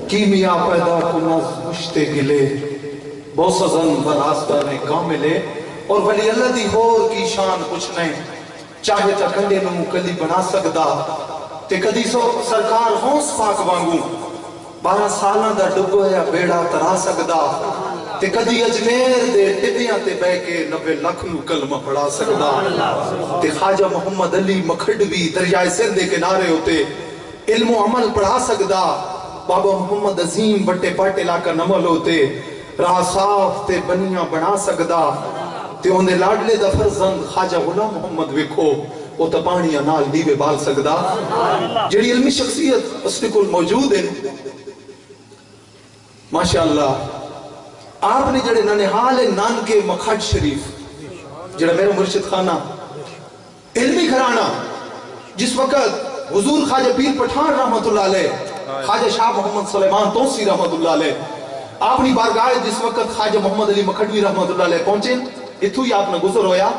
کیمیا پیدا کنز مشتے گلے بوسزن براستان کاملے اور ولی اللہ دی ہور کی شان کچھ نہیں چاہے تا کنڈے نو کلی بنا سکدا تے کدی سو سرکار ہونس پاک وانگوں 12 سالاں دا ڈبیا بیڑا ترا سکدا تے کدی اجمیر دے ٹبیاں تے بہ کے 90 لاکھ نو کلمہ پڑھا سکدا تے خواجہ محمد علی مکھڈوی دریائے سندھ دے کنارے ہوتے علم و عمل پڑھا سکدا بابا محمد عظیم بٹے پاٹ علاقہ نمل ہوتے راہ صاف تے بنیاں بنا سکدا تے اوندے لاڈلے دا فرزند خواجہ غلام محمد وکھو وہ تا پانیاں نال دیوے بال سکدا جڑی علمی شخصیت اس نے کل موجود ہے ماشاءاللہ آپ نے جڑے ننہال نانکے مکھڈ شریف جڑا میرا مرشد خانہ علمی گھرانہ جس وقت حضور خواجہ پیر پٹھان رحمت اللہ علیہ خواجہ شاہ محمد سلیمان توسی رحمت اللہ علیہ آپ نے بارگاہ جس وقت خواجہ محمد علی مکھڈوی رحمت اللہ علیہ پہنچے اتھو ہی آپ نے گزر ہویا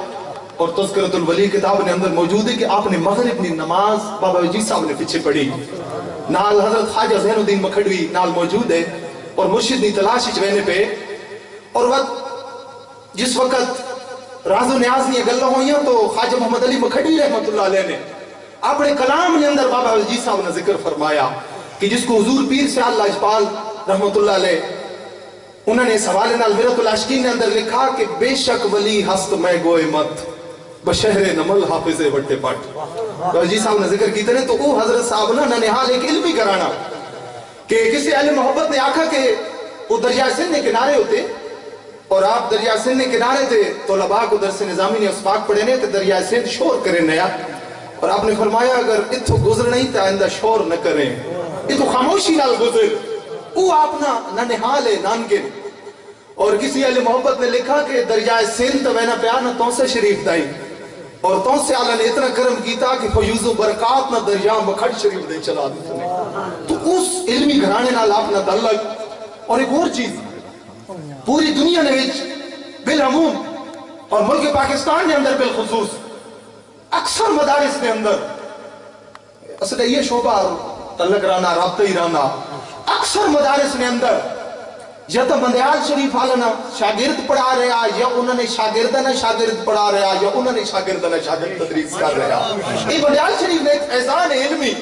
اور تذکرۃ الولی کتاب نے اندر موجود ہے کہ آپ نے مغرب کی نماز بابا وجید صاحب نے پیچھے پڑھی نال حضرت خواجہ زین الدین مکھڈوی نال موجود ہے اور مرشد کی تلاش وچ پہ اور وقت جس وقت راز و نیاز نے گلاں ہوئیاں تو خواجہ محمد علی مکھڈوی رحمت اللہ علیہ نے اپنے کلام کے اندر بابا وجید صاحب نے ذکر فرمایا کہ جس کو حضور پیر سے اللہ اجپال رحمت اللہ علیہ انہوں نے سوال نال میرت العاشقین نے اندر لکھا کہ بے شک ولی ہست میں گوئے مت بشہر نمل حافظ وٹے پٹ وجید صاحب نے ذکر کیتے ہیں تو وہ حضرت صاحب نے ننہال ایک علمی کرانا کہ کسی اہل محبت نے آکھا کہ وہ دریائے سندھ کے کنارے ہوتے اور آپ دریائے سندھ کے کنارے تھے طلباء کو درس نظامی نے اسفاق پڑھے نے تو دریائے سندھ شور کرے نیا اور آپ نے فرمایا اگر اتھو گزر نہیں تو آئندہ شور نہ کریں اتھو خاموشی نال گزر وہ آپنا ننہال نانگن اور کسی اہل محبت نے لکھا کہ دریائے سندھ تو وینا پیانا تون سے شریف دائی اور تون سے اللہ نے اتنا کرم کیتا کہ فیوز و برکات نہ دریا مکھڈ شریف دے چلا دیتے تو اس علمی گھرانے نال اپنا تعلق اور ایک اور چیز پوری دنیا نے بالعموم اور ملک پاکستان نے اندر بالخصوص اکثر مدارس کے اندر اصل یہ شعبہ تعلق رانا رابطہ ہی رانا اکثر مدارس نے اندر یا تو بندیال شریف آلنا شاگرد پڑھا رہا یا انہوں نے شاگردانہ شاگرد پڑھا رہا یا انہوں نے شاگردانہ شاگرد تدریس کر رہا یہ بندیال شریف نے ایک فیضان علمی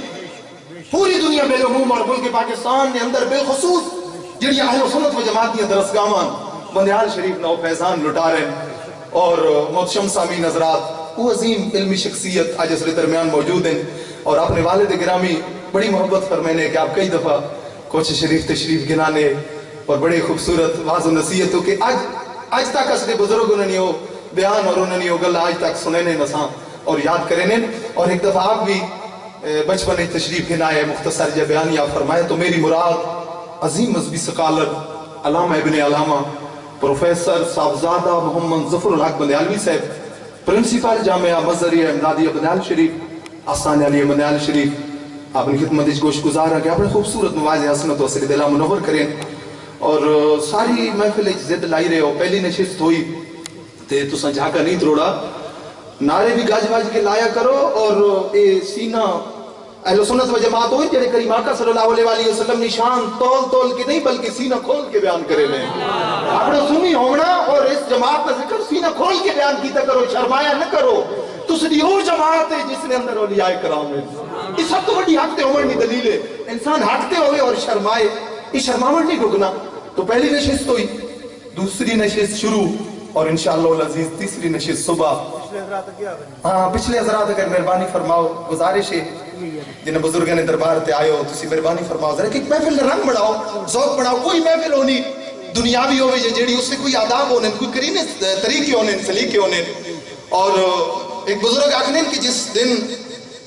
پوری دنیا بالعموم اور ملک پاکستان نے اندر بالخصوص جڑی اہل سنت و جماعت کی درسگاہاں بندیال شریف نے وہ فیضان لٹا رہے ہیں اور محتشم سامعین حضرات وہ عظیم علمی شخصیت آج اس درمیان موجود ہیں اور اپنے والد گرامی بڑی محبت فرمائنے کہ آپ کئی دفعہ کوچ شریف تشریف گنانے اور بڑے خوبصورت واضح نصیحتوں کہ آج تک اصلی بزرگوں نے وہ بیان اور انہوں نے وہ گل آج تک سننے نساں اور یاد کرنے اور ایک دفعہ آپ بھی بچپن تشریف گنائے مختصر جب بیانیہ فرمائے تو میری مراد عظیم مذہبی سکالر علامہ ابن علامہ پروفیسر صاحبزادہ محمد ظفر الحق بندیالوی صاحب پرنسپل جامعہ مظہریہ امدادیہ بندیال شریف آستان علی بندیال شریف آپ نے خدمت اس گوش گزار ہے کہ آپ نے خوبصورت مواز حسنت و سر دلہ منور کریں اور ساری محفل زد لائی رہے ہو پہلی نشست ہوئی تے تو سنجھاکا نہیں تروڑا نعرے بھی گاج باج کے لایا کرو اور اے سینہ اہل سنت و جماعت ہوئی جڑے کریم آقا صلی اللہ علیہ وسلم نشان تول کے نہیں بلکہ سینہ کھول کے بیان کرے لیں آپ نے سنی ہونا اور اس جماعت کا ذکر سینہ کھول کے بیان کیتا کرو شرمایا نہ کرو تو صدی وہ جماعت ہے جس نے اندر اولیاء کرام ہے اس سب تو بڑی حقتے عمر نہیں دلیل ہے انسان حقتے ہوئے اور شرمائے یہ شرماوٹ نہیں رکنا تو پہلی نشست ہوئی دوسری نشست شروع اور انشاءاللہ العزیز تیسری نشست صبح پچھلے حضرات اگر مہربانی فرماؤ گزارش ہے جنہیں بزرگاں نے دربار تے آئے ہو تسی مہربانی فرماؤ ذرا کہ ایک محفل رنگ بڑھاؤ ذوق بڑھاؤ کوئی محفل ہونی دنیاوی ہوئے جیڑی اس سے کوئی آداب ہونے کوئی کرینے طریقے ہونے سلیقے ہونے اور ایک بزرگ آکھنے کہ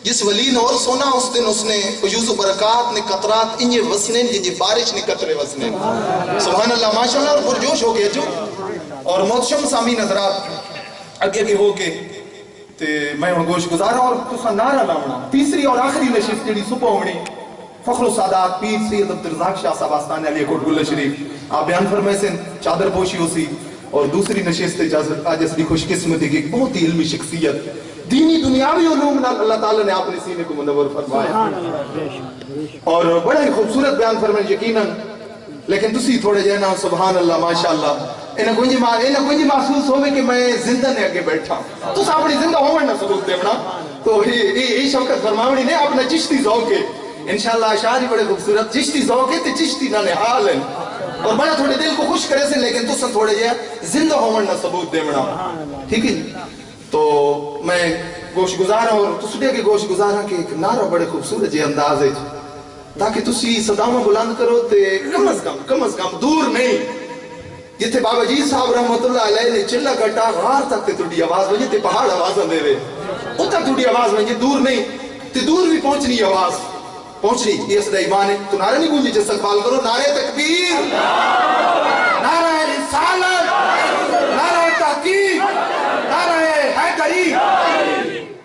جس ولی نے اور سونا اس دن اس نے فیوز و برکات نے قطرات انجے وسنین جنجے بارش نے قطرے وسنین سبحان اللہ ماشاءاللہ اور پرجوش ہو گیا جو اور محتشم سامعین حضرات اگے بھی ہو کے تے میں ہوں گوش گزارا اور تسا نعرہ لاؤنا تیسری اور آخری نشست جڑی صبح ہونی فخر و سعادات پیر سید عبدالرزاق شاہ صاحب آستان علی کوٹ گلہ شریف آپ بیان فرمائے سے چادر پوشی ہو سی اور دوسری نشست آج اس دی خوش قسمتی کی ایک بہت ہی علمی شخصیت دینی دنیاوی علوم اللہ تعالیٰ نے اپنے سینے کو منور فرمایا اور بڑا ہی خوبصورت بیان فرمائے یقیناً. لیکن تسی تھوڑے جائے نا سبحان اللہ ماشاءاللہ انہیں کوئی محسوس ہوئے کہ میں زندہ نے اگے بیٹھا تو اپنی زندہ ہوئے نا ثبوت دیونا. تو یہ شوکت فرماوڑی نے اپنا چشتی ذوق ہے انشاءاللہ اشعار ہی بڑے خوبصورت چشتی ذوق ہے تے چشتی نہ نحال ہیں اور بڑا تھوڑے دل کو خوش کرے سے لیکن تو تھوڑے جائے زندہ ہوئے نا ثبوت دیونا. ٹھیک ہے تو میں گوش گزارا اور تسڑے کے گوش گزارا کہ ایک نعرہ بڑے خوبصورت جی انداز ہے تاکہ تسی صداواں بلند کرو تے کم از کم دور نہیں جتھے بابا جی صاحب رحمت اللہ علیہ نے چلا کٹا غار تک تے تھوڑی آواز بجے تے پہاڑ آوازاں دے وے اتھا تھوڑی آواز بجے دور نہیں تے دور بھی پہنچنی آواز پہنچنی یہ صدا ایمان ہے. تو نعرہ نہیں گونجی جس استقبال کرو نعرہ تکبیر نعرہ رسالت نعرہ تحقیق نعرہ حیدری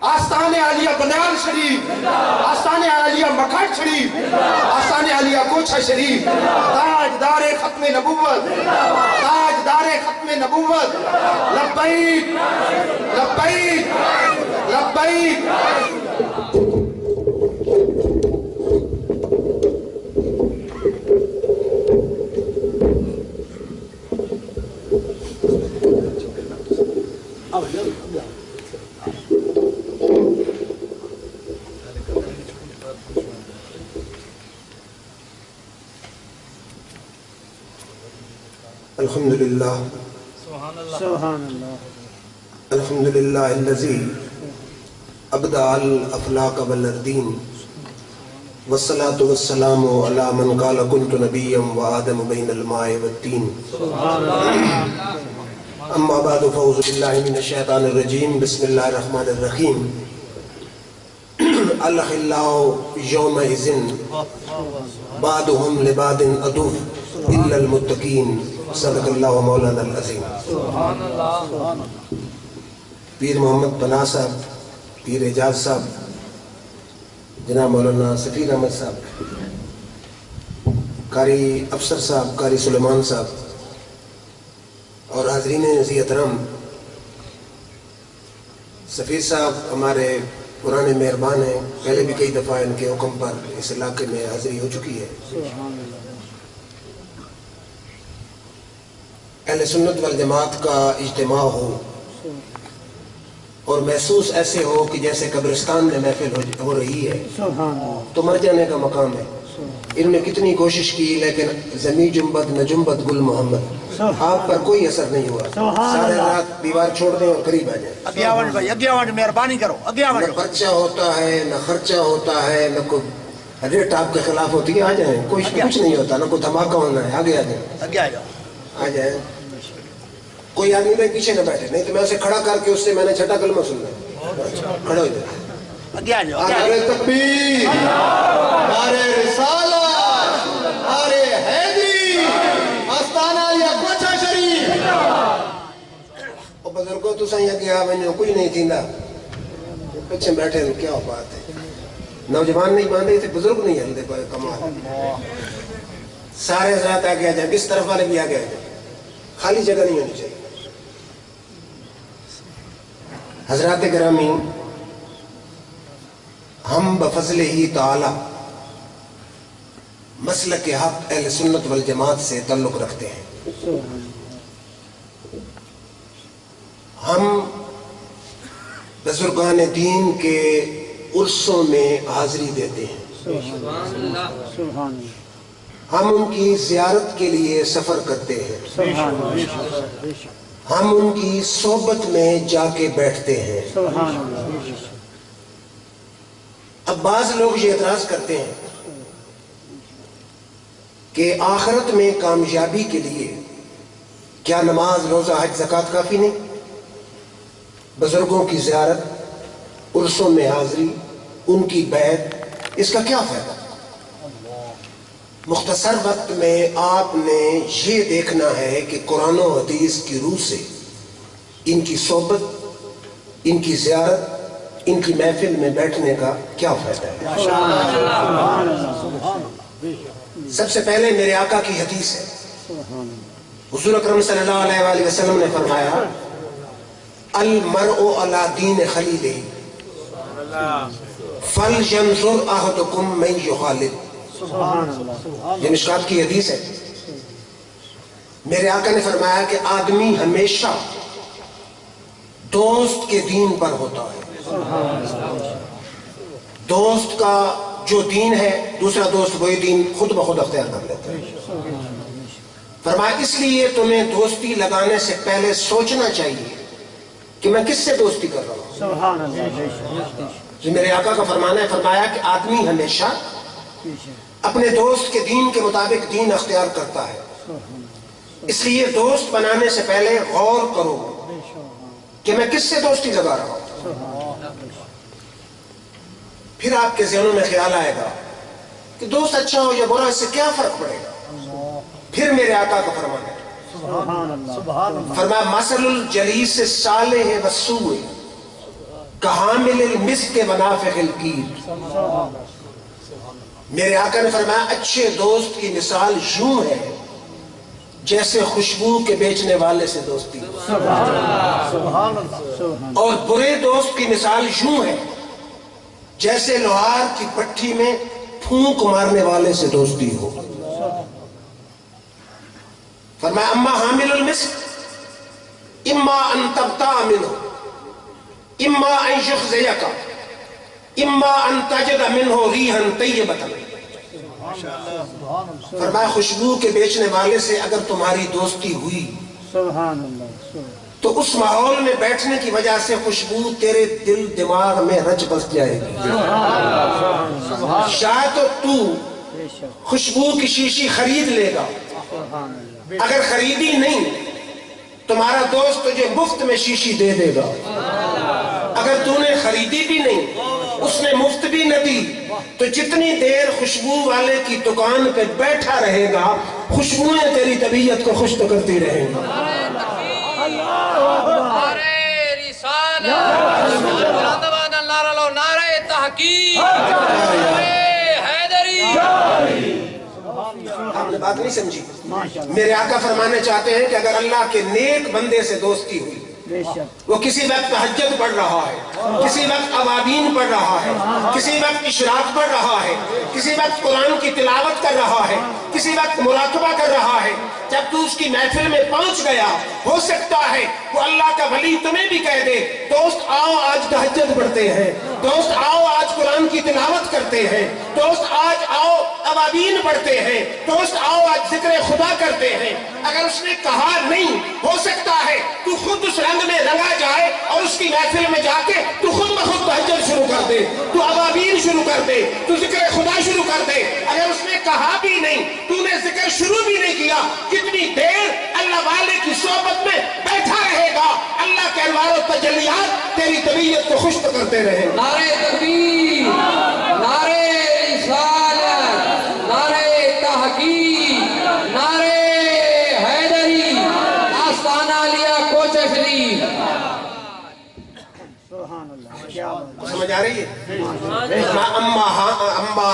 آستان عالیہ بنیال شریف آستان عالیہ مکھٹ شریف آستان عالیہ کوچھا شریف تاجدار ختم نبوت تاجدار ختم نبوت لبیک لبیک لبیک. الحمدللہ الحمدللہ الذی ابدع الافلاق والاردین والصلاة والسلام علی من قال کنت نبیا وآدم بین الماء والتین. اما بعد فاعوذ باللہ من الشیطان الرجیم بسم اللہ الرحمن الرحیم. الاخلاء یومئذ بعضهم لبعض عدو الا المتقین. صدق اللہ مولانا العظیم. پیر محمد پناہ صاحب پیر اعجاز صاحب جناب مولانا سفیر احمد صاحب قاری افسر صاحب قاری سلیمان صاحب اور حاضرین عزیز احترام. سفیر صاحب ہمارے پرانے مہربان ہیں پہلے بھی کئی دفعہ ان کے حکم پر اس علاقے میں حاضری ہو چکی ہے. اہل سنت والجماعت کا اجتماع ہو اور محسوس ایسے ہو کہ جیسے قبرستان میں محفل ہو رہی ہے تو مر جانے کا مقام ہے. انہوں نے کتنی کوشش کی لیکن زمیں جنبد نہ جنبد گل محمد آپ پر کوئی اثر نہیں ہوا. سارے رات دیوار چھوڑ دیں اور قریب آ جائیں. مہربانی کرو نہ پرچہ ہوتا ہے نہ خرچہ ہوتا ہے نہ کوئی ریٹ آپ کے خلاف ہوتی ہے. آ جائیں کچھ نہیں ہوتا نہ کوئی دھماکہ ہونا ہے. آگے آ جائیں آ جائیں. کوئی آدمی میں پیچھے نہ بیٹھے نہیں تو میں اسے کھڑا کر کے اس سے میں نے چھٹا کلمہ سننا ہے. کھڑے ہو جائیں. نعرہ تکبیر نعرہ رسالت نعرہ حیدری آستانہ یا کوچھا شریف. اور بزرگوں تو سائیں کہ میں نے کوئی نہیں تھیندا پیچھے بیٹھے ہیں. کیا بات ہے نوجوان نہیں باندھے تھے بزرگ نہیں ہلدے پائے. کمال. سارے حضرات آگے آ جائیں کس طرف والے بھی آگے آ جائیں. خالی جگہ نہیں ہونی چاہیے. حضرات گرامی ہم بفضل ہی تعالی مسلک حق اہل سنت والجماعت سے تعلق رکھتے ہیں. ہم بزرگان دین کے عرصوں میں حاضری دیتے ہیں. ہم ان کی زیارت کے لیے سفر کرتے ہیں. ہم ان کی صحبت میں جا کے بیٹھتے ہیں. اب بعض لوگ یہ اعتراض کرتے ہیں کہ آخرت میں کامیابی کے لیے کیا نماز روزہ حج زکوٰۃ کافی نہیں؟ بزرگوں کی زیارت عرصوں میں حاضری ان کی بیعت اس کا کیا فائدہ؟ مختصر وقت میں آپ نے یہ دیکھنا ہے کہ قرآن و حدیث کی روح سے ان کی صحبت ان کی زیارت ان کی محفل میں بیٹھنے کا کیا فائدہ ہے. سب سے پہلے میرے آقا کی حدیث ہے. حضور اکرم صلی اللہ علیہ وآلہ وسلم نے فرمایا المرء علی دین خلیلہ فَلْيَنْظُرْ أَحَدُكُمْ مَنْ يُخَالِطُ. یہ مشکات کی حدیث ہے. میرے آقا نے فرمایا کہ آدمی ہمیشہ دوست کے دین پر ہوتا ہے. دوست کا جو دین ہے دوسرا دوست وہی دین خود بخود اختیار کر لیتا ہے. فرمایا اس لیے تمہیں دوستی لگانے سے پہلے سوچنا چاہیے کہ میں کس سے دوستی کر رہا ہوں. سبحان اللہ. جو میرے آقا کا فرمانا ہے, فرمایا کہ آدمی ہمیشہ اپنے دوست کے دین کے مطابق دین اختیار کرتا ہے. اس لیے دوست بنانے سے پہلے غور کرو کہ میں کس سے دوستی لگا رہا ہوں. پھر آپ کے ذہنوں میں خیال آئے گا کہ دوست اچھا ہو یا برا اس سے کیا فرق پڑے گا. پھر میرے آقا کا فرمانا ہے, فرمایا مثل الجلیس الصالح والسوء کحامل المسک ونافخ الکیر. میرے آقا نے فرمایا اچھے دوست کی مثال یوں ہے جیسے خوشبو کے بیچنے والے سے دوستی, اور برے دوست کی مثال یوں ہے جیسے لوہار کی بھٹی میں پھونک مارنے والے سے دوستی ہو. فرمایا اما حامل المسک اما ان تبتاع منہ اما ان یخزیک اما ان تجد منہ ریحا طیبۃ. فرمایا خوشبو کے بیچنے والے سے اگر تمہاری دوستی ہوئی تو اس ماحول میں بیٹھنے کی وجہ سے خوشبو تیرے دل دماغ میں رچ بس جائے گی. شاید تو خوشبو کی شیشی خرید لے گا, اگر خریدی نہیں تمہارا دوست تجھے مفت میں شیشی دے دے گا. اگر تو نے خریدی بھی نہیں اس نے مفت بھی نہ دی تو جتنی دیر خوشبو والے کی دکان پہ بیٹھا رہے گا خوشبوئیں تیری طبیعت کو خوش تو کرتی رہیں گی. آپ نے بات نہیں سمجھی. میرے آقا فرمانے چاہتے ہیں کہ اگر اللہ کے نیک بندے سے دوستی ہوئی, وہ کسی وقت تہجد پڑھ رہا ہے, کسی وقت اوابین پڑھ رہا ہے, کسی وقت اشراق پڑھ رہا ہے, کسی وقت قرآن کی تلاوت کر رہا ہے, کسی وقت مراقبہ کر رہا ہے, جب تو اس کی محفل میں پہنچ گیا ہو سکتا ہے وہ اللہ کا ولی تمہیں بھی کہہ دے دوست آؤ آج تہجد پڑھتے ہیں, دوست آؤ آج قرآن کی تلاوت کرتے ہیں, دوست آج آؤ اوابین پڑھتے ہیں, دوست آؤ آج ذکر خدا کرتے ہیں. اگر اس نے کہا نہیں ہو سکتا ہے تو خود اس رنگ میں رنگا جائے اور اس کی محفل میں جا کے تو خود بخود تہجد شروع کر دے, تو اوابین شروع کر دے, تو ذکر خدا شروع کر دے. اگر اس نے کہا بھی نہیں, تو نے ذکر شروع بھی نہیں کیا, کتنی دیر اللہ والے کی صحبت میں بیٹھا رہے گا, اللہ کے انوار و تجلیات تیری طبیعت کو خوش کرتے رہے. نعرہ تکبیر, نعرہ رسالت, نعرہ تحقیق, نعرہ حیدری, آستانہ لیا کوچ شریف. سمجھ آ رہی ہے؟ اما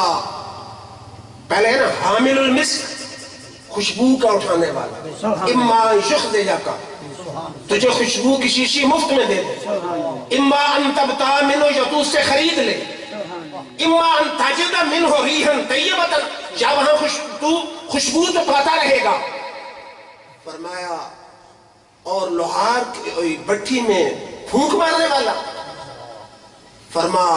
پہلے ہے نا حامل المسک خوشبو کا اٹھانے والا, اما یخزیک تجھے خوشبو کی شیشی مفت میں دے دے, اما ان تبتاع منہ یا تو اس سے خرید لے, اما ان تجد منہ ریحا طیبۃ یا وہاں خوشبو تو پاتا رہے گا. فرمایا اور لوہار کی بھٹی میں پھونک مارنے والا, فرما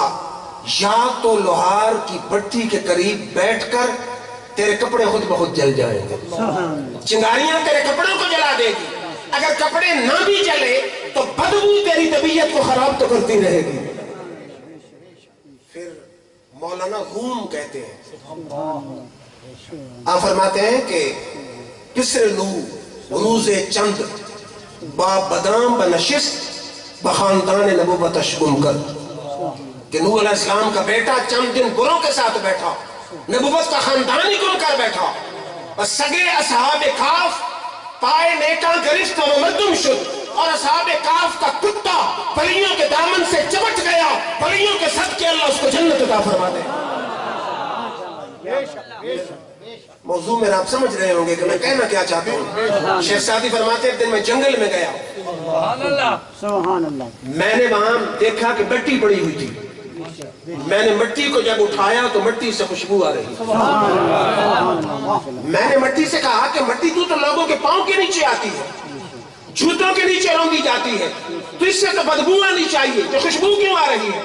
یا تو لوہار کی بھٹی کے قریب بیٹھ کر تیرے کپڑے خود بخود جل جائیں گے, چنگاریاں تیرے کپڑوں کو جلا دے گی. اگر کپڑے نہ بھی جلے تو بدبو تیری طبیعت کو خراب تو کرتی رہے گی. پھر مولانا غوم کہتے ہیں, آپ فرماتے ہیں کہ پسر لو روز چند با بدام بنشست بخاندان نبوت اشگم کر, کہ نوح علیہ السلام کا بیٹا چند دن بروں کے ساتھ بیٹھا, نبوت کا خاندان ہی گم کر بیٹھا, بس سگے اصحاب کاف پائے نیکاں گرفت و مردم شد, اور اصحاب کاف کا کتا پریوں کے دامن سے چمٹ گیا, پریوں کے صدقے اللہ اس کو جنت عطا فرما دے. موضوع میرا آپ سمجھ رہے ہوں گے کہ میں کہنا کیا چاہتا ہوں. شیخ سعدی فرماتے ہیں ایک دن میں جنگل میں گیا, سبحان اللہ, میں نے وہاں دیکھا کہ بٹی پڑی ہوئی تھی, میں نے مٹی کو جب اٹھایا تو مٹی سے خوشبو آ رہی. میں نے مٹی سے کہا کہ مٹی تو لوگوں کے پاؤں کے نیچے آتی ہے, جوتوں کے نیچے رونگی جاتی ہے, تو اس سے تو بدبو آنی چاہیے, تو خوشبو کیوں آ رہی ہے؟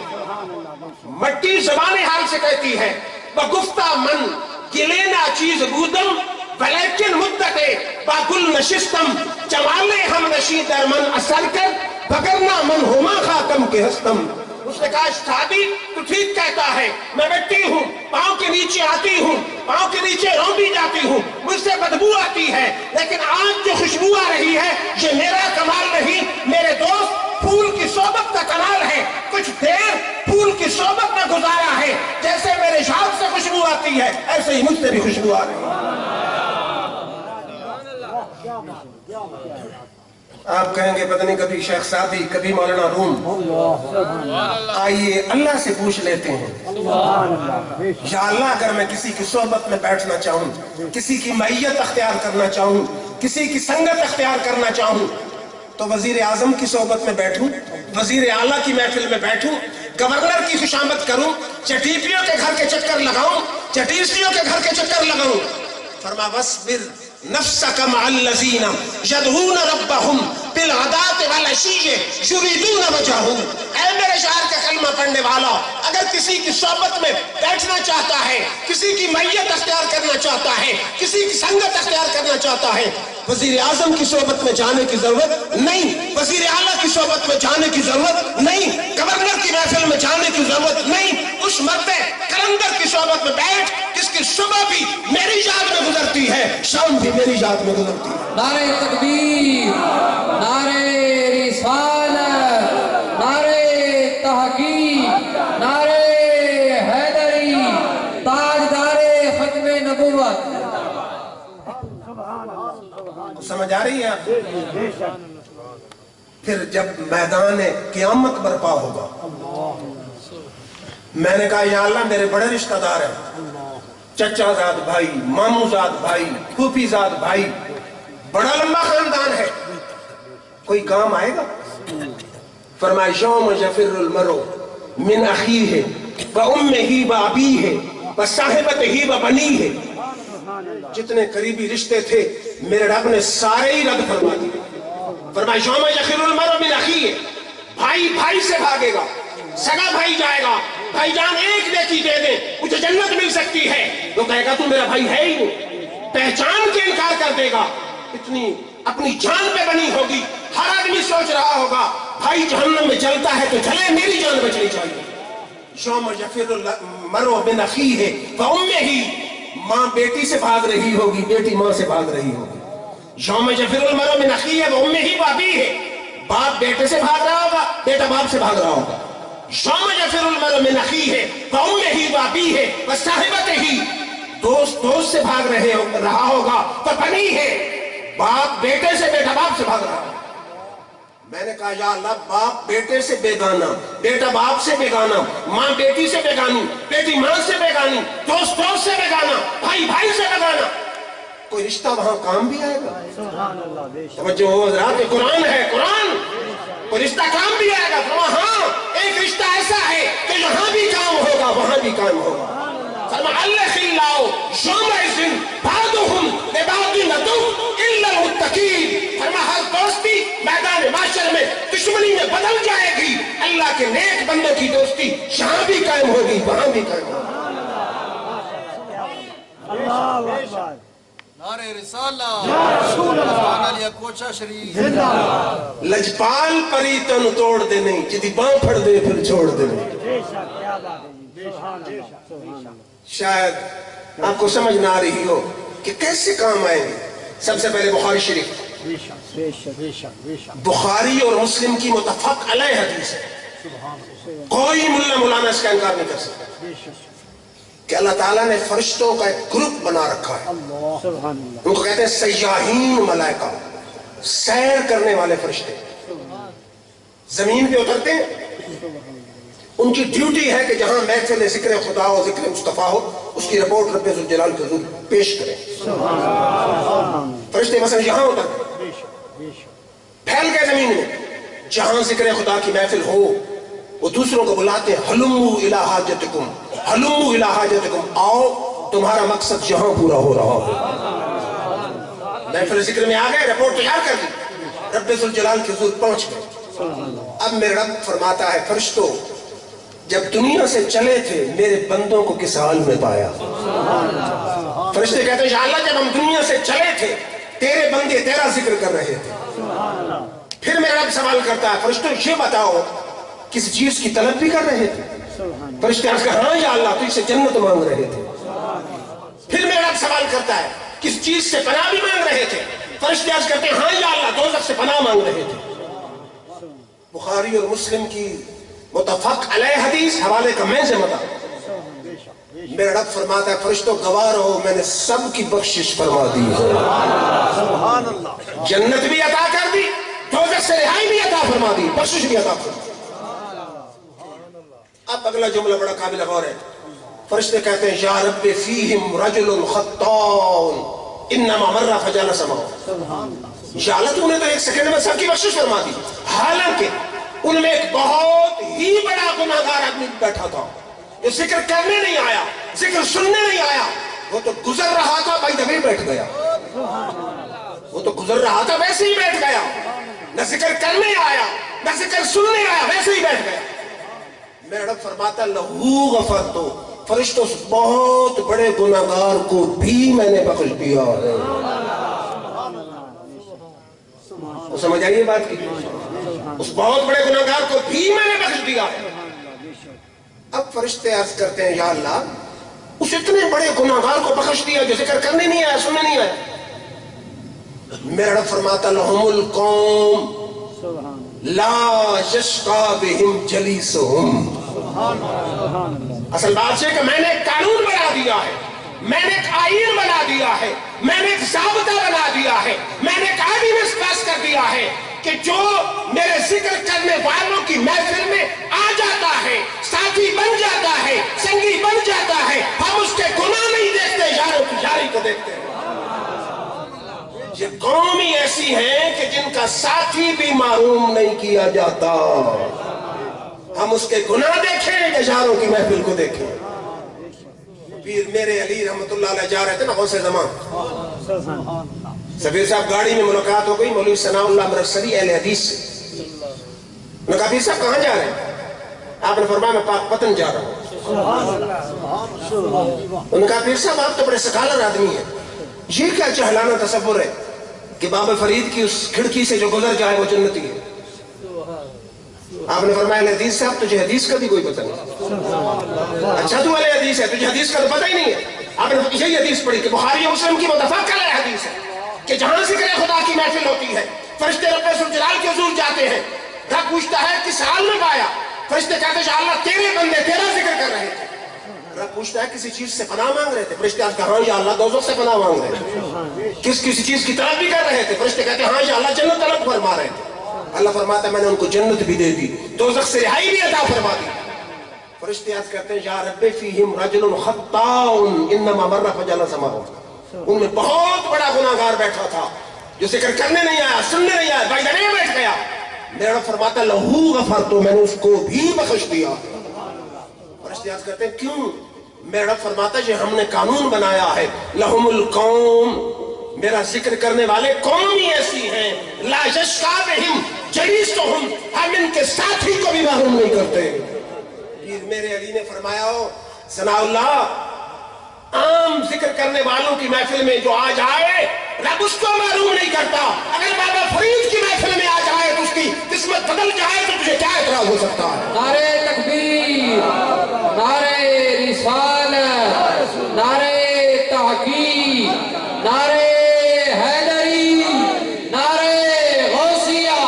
مٹی زبان حال سے کہتی ہے بگفتہ من گلینا چیز بودم ولیکن مدت با گل نشستم جمال ہم نشی در من اثر کر بگرنا من ہوما خاکم کے ہستم. اس نے کہا شادی تو ٹھیک کہتا ہے, میں مٹی ہوں, پاؤں کے نیچے آتی ہوں, پاؤں کے نیچے روندی جاتی ہوں, مجھ سے بدبو آتی ہے, لیکن آج جو خوشبو آ رہی ہے یہ میرا کمال نہیں, میرے دوست پھول کی صحبت کا کمال ہے. کچھ دیر پھول کی صحبت میں گزارا ہے, جیسے میرے شاخ سے خوشبو آتی ہے ایسے ہی مجھ سے بھی خوشبو آ رہی ہے. آپ کہیں گے پتہ نہیں کبھی شیخ سعدی کبھی مولانا روم, آئیے اللہ سے پوچھ لیتے ہیں یا اللہ اگر میں کسی کی صحبت میں بیٹھنا چاہوں, کسی کی معیت اختیار کرنا چاہوں, کسی کی سنگت اختیار کرنا چاہوں تو وزیر اعظم کی صحبت میں بیٹھوں, وزیر اعلیٰ کی محفل میں بیٹھوں, گورنر کی خوشامد کروں, چٹیپیوں کے گھر کے چکر لگاؤں, چٹیسیوں کے گھر کے چکر لگاؤں. فرما وَاصْبِرْ نفسك مع الذين يدعون ربهم بالغداة والعشي يريدون وجهه. اے میرے شاعر کا کلمہ پڑھنے والا, اگر کسی کی صحبت میں بیٹھنا چاہتا ہے, کسی کی معیت اختیار کرنا چاہتا ہے, کسی کی سنگت اختیار کرنا چاہتا ہے, وزیر اعظم کی صحبت میں جانے کی ضرورت نہیں, وزیر اعلیٰ کی صحبت میں جانے کی ضرورت نہیں, گورنر کی محفل میں جانے کی ضرورت نہیں. اس مرد کلندر کی صحبت میں بیٹھ جس کی صبح بھی میری یاد میں گزرتی ہے, شام بھی میری یاد میں گزرتی ہے. نعرہ تکبیر, نعرہ رسالت, نعرہ تحقیق, نعرہ حیدری, تاجدار ختم نبوت. سمجھ آ رہی ہے آپ؟ پھر جب میدان قیامت برپا ہوگا, میں نے کہا یا اللہ میرے بڑے رشتہ دار ہیں, چچا زاد بھائی, مامو زاد بھائی, پھوپھی زاد بھائی, بڑا لمبا خاندان ہے, کوئی کام آئے گا؟ فرمایا یوم یفر المرء من اخیہ وامہ وابیہ وصاحبتہ وبنیہ. جتنے قریبی رشتے تھے میرے رب نے سارے ہی رد فرما دیے. فرمایا یوم یفر المرء من اخیہ, بھائی بھائی سے بھاگے گا, سگا بھائی جائے گا, بھائی جان ایک نیکی دے دے مجھے جنت مل سکتی ہے, وہ کہے گا تو میرا بھائی ہے ہی نہیں, پہچان کے انکار کر دے گا. اتنی اپنی جان پہ بنی ہوگی, ہر آدمی سوچ رہا ہوگا بھائی جہنم میں جلتا ہے تو جلے, میری جان بچنی چاہیے. یوم یفر المرء من اخیہ وامہ, ماں بیٹی سے بھاگ رہی ہوگی, بیٹی ماں سے بھاگ رہی ہوگی. یوم یفر المرء من اخیہ وامہ وابیہ, باپ بیٹے سے بھاگ رہا ہوگا, بیٹا باپ سے بھاگ رہا ہوگا. یوم یفر المرء من اخیہ وامہ وابیہ وصاحبتہ, دوست دوست سے بھاگ رہا ہوگا, وبنیہ, باپ بیٹے سے, بیٹا باپ سے بھاگ رہا ہوگا. میں نے کہا یا اللہ باپ بیٹے سے بیگانہ, بیٹا باپ سے بیگانہ, ماں بیٹی سے بیگانی, بیٹی ماں سے بیگانی, دوست دوست سے بیگانہ, بھائی بھائی سے بیگانہ, کوئی رشتہ وہاں کام بھی آئے گا؟ توجہ ہو حضرات, قرآن ہے, قرآن, کوئی رشتہ کام بھی آئے گا. ہاں ایک رشتہ ایسا ہے کہ یہاں بھی کام ہوگا وہاں بھی کام ہوگا. فرمایا الخلاء یومئذ بعضهم لبعض عدو الا المتقین. فرمایا ہر دوستی میدان محشر میں دشمنی میں بدل جائے گی, اللہ کے نیک بندوں کی دوستی یہاں بھی قائم ہوگی وہاں بھی قائم ہوگی. اللہ اکبر. نعرہ رسالہ سبحان علی کوچا شریف. لجپال پری تن توڑ دے نہیں, جدی باں پھڑ دے پھر چھوڑ دے نہیں. شاید آپ کو سمجھ نہ آ رہی ہو کہ کیسے کام آئیں گے. سب سے پہلے بخاری شریف, بخاری اور مسلم کی متفق علیہ حدیث ہے, کوئی ملا مولانا اس کا انکار نہیں کر سکتا کہ اللہ تعالیٰ نے فرشتوں کا ایک گروپ بنا رکھا ہے. ان کو کہتے ہیں سیاحین ملائکہ, سیر کرنے والے فرشتے, زمین پہ اترتے ہیں. ان کی ڈیوٹی ہے کہ جہاں محفل ذکر خدا ہو, ذکر مصطفیٰ ہو, اس کی رپورٹ رب ذوالجلال کے حضور پیش کریں. فرشتے مثلا یہاں اترتے, پھیل گئے زمین میں, جہاں ذکر خدا کی محفل ہو وہ دوسروں کو بلاتے ہیں ہلمو الی حاجتکم، ہلمو الی حاجتکم، آؤ تمہارا مقصد یہاں پورا ہو رہا ہو۔ محفل ذکر میں آ گئے، رپورٹ تیار کر دی، رب ذوالجلال کے حضور پہنچ گئے۔ اب میرے رب فرماتا ہے فرشتوں جب دنیا سے چلے تھے میرے بندوں کو کس حال میں پایا؟ فرشتے کہتے ہیں یا اللہ جب ہم دنیا سے چلے تھے تیرے بندے تیرا ذکر کر رہے تھے۔ پھر میرا رب سوال کرتا ہے فرشتوں یہ بتاؤ کسی چیز کی طلب بھی کر رہے تھے؟ فرشتے عرض کرتے ہیں ہاں یا اللہ تجھ سے جنت مانگ رہے تھے۔ پھر میرا رب سوال کرتا ہے کس چیز سے پناہ بھی مانگ رہے تھے؟ فرشتے عرض کرتے ہیں ہاں یا اللہ دوزخ سے پناہ مانگ رہے تھے۔ بخاری اور مسلم کی متفق علیہ حدیث، حوالے کا میں ذمہ دار۔ میرا رب فرماتا ہے فرشتوں گواہ رہو میں نے سب کی بخشش فرما دی ہے، جنت بھی عطا کر دی، دوزخ سے رہائی بھی عطا فرما دی، بخشش بھی عطا فرما دی۔ اب اگلا جملہ بڑا قابل غور ہے، فرشتے کہتے ہیں یا رب فیہم رجل خطاؤن انما مر فجلس معه، یا اللہ تو نے تو ایک سیکنڈ میں سب کی بخشش فرما دی، حالانکہ ان میں ایک بہت ہی بڑا گناہگار آدمی بیٹھا تھا جو ذکر کرنے نہیں آیا، ذکر سننے نہیں آیا، وہ تو گزر رہا تھا بائی دبے بیٹھ گیا، وہ تو گزر رہا تھا ویسے ہی بیٹھ گیا، نہ ذکر کرنے آیا نہ ذکر سننے آیا، ویسے ہی بیٹھ گیا۔ میرا رب فرماتا لہو غفرتو، فرشتوں اس بہت بڑے گناہگار کو بھی میں نے بخش دیا ہے۔ سمجھ آئیے بات کی، اس بہت بڑے گناہگار کو بھی میں نے بخش دیا ہے۔ اب فرشتے عرض کرتے ہیں یا اللہ اس اتنے بڑے گناہگار کو بخش دیا جو ذکر کرنے نہیں آیا سننے نہیں آیا۔ میرا رب فرماتا لہم القوم لا یشقا بہم جلیسہم، اصل بات ہے کہ میں نے ایک قانون بنا دیا ہے، میں نے ایک آئین بنا دیا ہے، میں نے ایک ضابطہ بنا دیا ہے، میں نے ایک آرڈیننس پاس کر دیا ہے کہ جو میرے ذکر کرنے والوں کی محفل میں آ جاتا ہے، ساتھی بن جاتا ہے، سنگی بن جاتا ہے، ہم اس کے گناہ نہیں دیکھتے، یاروں کی یاری کو دیکھتے ہیں۔ یہ قوم ہی ایسی ہیں کہ جن کا ساتھی بھی معروم نہیں کیا جاتا، ہم اس کے گناہ دیکھیں یا یاروں کی محفل کو دیکھیں۔ پیر میرے علی رحمت اللہ علیہ جا رہے تھے نا غوث زمان، سفیر صاحب گاڑی میں ملاقات ہو گئی مولوی ثناء اللہ مرسلی اہل حدیث سے۔ انہوں نے کہا پیر صاحب کہاں جا رہے ہیں؟ آپ نے فرمایا میں پاک پتن جا رہا ہوں۔ انہوں نے کہا پیر صاحب آپ تو بڑے سکالر آدمی ہیں، یہ کیا جہلانہ تصور ہے کہ بابا فرید کی اس کھڑکی سے جو گزر جائے وہ جنتی ہے؟ آپ نے فرمایا اہل حدیث صاحب تجھے حدیث کا بھی کوئی پتہ نہیں، اچھا تو اہل حدیث ہے تجھے حدیث کا تو پتہ ہی نہیں ہے۔ آپ نے یہی حدیث پڑھی کہ بخاری و مسلم کی متفق علیہ حدیث ہے کہ جہاں ذکر خدا کی محفل ہوتی ہے فرشتے رب ذوالجلال کے حضور جاتے ہیں، رب پوچھتا ہے کس حال میں پایا؟ فرشتے کہتے ہیں یا اللہ تیرے بندے تیرا ذکر کر رہے تھے۔ رب پوچھتا ہے کسی چیز سے پناہ مانگ رہے تھے؟ فرشتے کہتے ہیں ہاں یا اللہ دوزخ سے پناہ مانگ رہے تھے۔ کسی چیز کی طلب بھی کر رہے تھے؟ فرشتے کہتے ہیں ہاں یا اللہ جنت طلب فرما رہے تھے۔ اللہ فرماتا ہے میں نے ان کو جنت بھی دے دی، دوزخ سے رہائی بھی عطا فرما دی۔ فرشتے عرض کرتے ہیں یا رب فیہم رجل خطاؤن انما مر فجلس معه، ان میں بہت بڑا گناہگار بیٹھا تھا جو ذکر کرنے نہیں آیا سننے نہیں آیا بائی دبے بیٹھ گیا۔ میرا رب فرماتا ہے لہو غفرتو، میں نے اس کو بھی بخش دیا۔ فرشتے عرض کرتے ہیں کیوں؟ میرا رب فرماتا ہے یہ ہم نے قانون بنایا ہے لہم القوم، میرا ذکر کرنے والے قوم ہی ایسی ہیں لا یشقا بہم جلیسہم، ہم ان کے ساتھی کو بھی محروم نہیں کرتے۔ پیر میرے علی نے فرمایا ہو ثناء اللہ عام ذکر کرنے والوں کی محفل میں جو آ جائے رب اس کو محروم نہیں کرتا، اگر بابا فرید کی محفل میں آ جائے تو اس کی قسمت بدل جائے تو تجھے کیا اعتراض ہو سکتا ہے؟ نعرہ تکبیر، نعرہ رسالت، نعرہ تحقیق، نعرہ حیدری، نعرہ غوثیہ،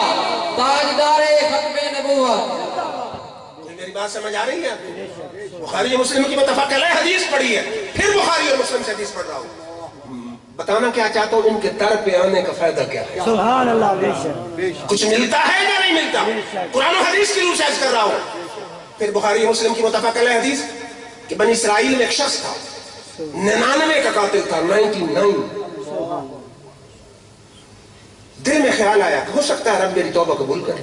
تاجدار ختم نبوت۔ میری بات سمجھ آ رہی ہے؟ بخاری و مسلم کی متفق علیہ حدیث پڑھی ہے، پھر بخاری اور مسلم سے حدیث پڑھ رہا ہوں۔ بتانا کیا چاہتا ہوں ان کے در پہ آنے کا فائدہ کیا ہے؟ سبحان اللہ، بے شک کچھ ملتا ہے یا نہیں ملتا؟ قرآن و حدیث کی روح سے عرض کر رہا ہوں۔ پھر بخاری و مسلم کی متفق علیہ حدیث کہ بنی اسرائیل میں ایک شخص تھا 99 کا قاتل تھا، 99۔ دل میں خیال آیا کہ ہو سکتا ہے رب میری توبہ قبول کرے۔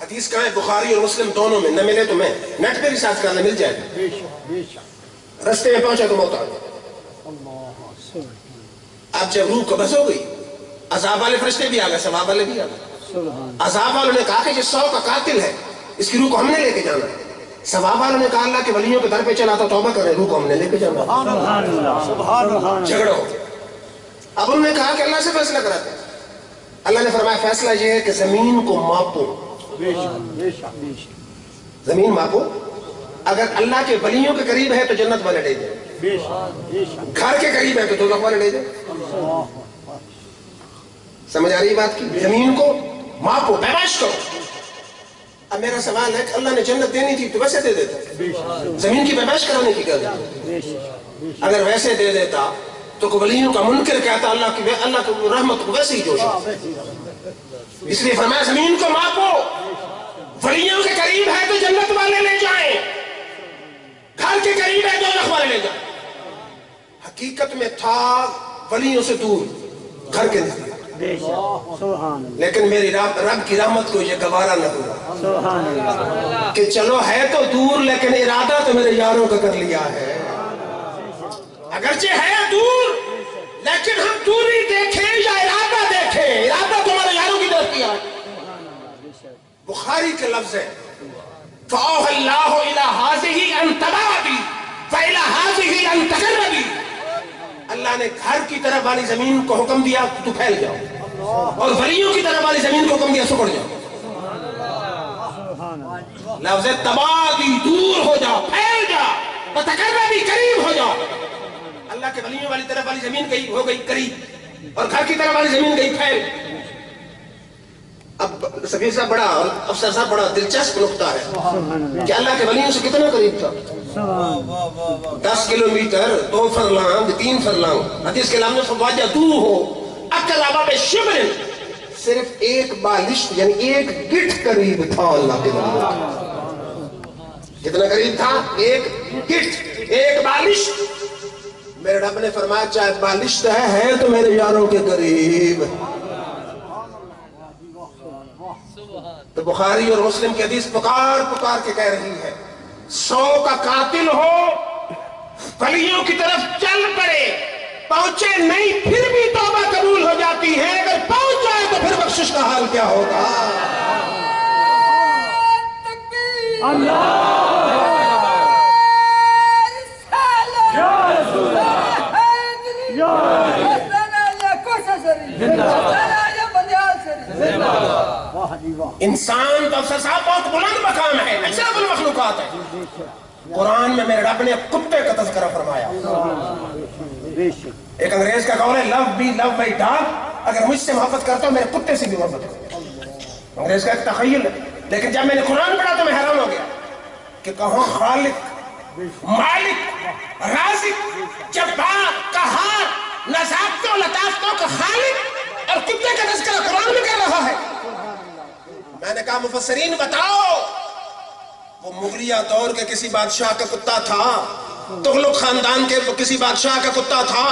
حدیث کہاں ہے؟ بخاری اور مسلم دونوں میں. نہ ملے تو میں نیٹ پہ ریسرچ کرنا مل جائے گا. بے شک بے شک. رستے میں پہنچا تو موت آ گئی. اب جب روح قبض ہو گئی عذاب والے فرشتے بھی آ گئے, ثواب والے بھی آ گئے. عذاب والوں نے کہا کہ یہ 100 کا قاتل ہے, اس کی روح کو ہم نے لے کے جانا ہے. ثواب والوں نے کہا اللہ کے ولیوں کے در پہ چلا تو توبہ کرے, روح کو ہم نے لے کے جانا ہے. سبحان اللہ سبحان اللہ. جھگڑا ہو گیا. اب انہوں نے کہا کہ اللہ سے فیصلہ کراتے ہیں. اللہ نے فرمایا فیصلہ یہ ہے کہ زمین کو ماپو. بے شک بے شک بے شک. زمین ماپو, اگر اللہ کے ولیوں کے قریب ہے تو جنت والے لے جائیں, بے شک بے شک. گھر کے قریب ہے تو دوزخ والے لے جائیں. سمجھ آ رہی بات کی؟ زمین کو ماپو, پیمائش کرو. اب میرا سوال ہے کہ اللہ نے جنت دینی تھی تو ویسے دے دیتا, زمین کی پیمائش کرانے کی کیا ضرورت؟ اگر ویسے دے دیتا تو ولیوں کا منکر کہتا اللہ کی رحمت کو ویسے ہی جوشا. اس لیے فرمایا زمین کو ماپو, ولیوں کے قریب ہے تو جنت والے لے جائیں, گھر کے قریب ہے تو دوزخ والے لے جائیں. حقیقت میں تھا ولیوں سے دور, گھر کے نزدیک. بے شک سبحان اللہ لیکن میری رب کی رحمت کو یہ گوارا نہ ہوا سبحان اللہ. کہ چلو ہے تو دور لیکن ارادہ تو میرے یاروں کا کر لیا ہے. اگرچہ ہے دور لیکن ہم دوری دیکھیں یا ارادہ دیکھیں, ارادہ تمہارے یاروں کی طرف کیا ہے. بخاری کے لفظ ہے فَأَوْحَى اللَّهُ إِلَىٰ هَٰذِهِ أَن تَبَادِي وَإِلَىٰ هَٰذِهِ أَن تَقَرَّبِي. اللہ نے گھر کی طرف والی زمین کو حکم دیا تو پھیل جاؤ, اور ولیوں کی طرف والی زمین کو حکم دیا سکڑ جاؤ. لفظ تبادی, دور ہو جاؤ, پھیل جاؤ, وَتَقَرَّبِي, قریب ہو جاؤ. اللہ کے ولیوں والی طرف والی زمین گئی ہو گئی قریب, اور گھر کی طرف والی زمین گئی پھیل. اب سفیر صاحب بڑا اور افسر صاحب بڑا دلچسپ نقطہ ہے کہ اللہ کے ولیوں سے کتنا قریب تھا. 10 کلومیٹر, 2 فرلانگ, 3 فرلانگ. حدیث کے لفظ فواجہ دو ہو اقرب بشبر, صرف ایک بالشت یعنی ایک گٹھ قریب تھا اللہ کے ولیوں. کتنا قریب تھا؟ ایک گٹھ, ایک بالشت. میرے رب نے فرمایا چاہے بالشت ہے تو میرے یاروں کے قریب. تو بخاری اور مسلم کی حدیث پکار پکار کے کہہ رہی ہے 100 کا قاتل ہو, ولیوں کی طرف چل پڑے, پہنچے نہیں پھر بھی توبہ قبول ہو جاتی ہے, اگر پہنچ جائے تو پھر بخشش کا حال کیا ہوگا. انسان تو افسر صاحب بہت بلند مقام ہے, اشرف المخلوقات ہے. قرآن میں میرے رب نے کتے کا تذکرہ فرمایا. ایک انگریز کا قول ہے لو بی لو مائی ڈاگ, اگر مجھ سے محبت کرتا ہو میرے کتے سے بھی محبت کرتا. انگریز کا ایک تخیل ہے, لیکن جب میں نے قرآن پڑھا تو میں حیران ہو گیا کہ کہاں خالق, مالک, رازق, جبار, قہار, نزاکتوں لطافتوں کا خالق اور کتے کا تذکرہ قرآن میں کر رہا ہے. میں نے کہا مفسرین بتاؤ, وہ مغلیہ دور کے کسی بادشاہ کا کتا تھا, تغلق خاندان کے کسی بادشاہ کا کتا تھا,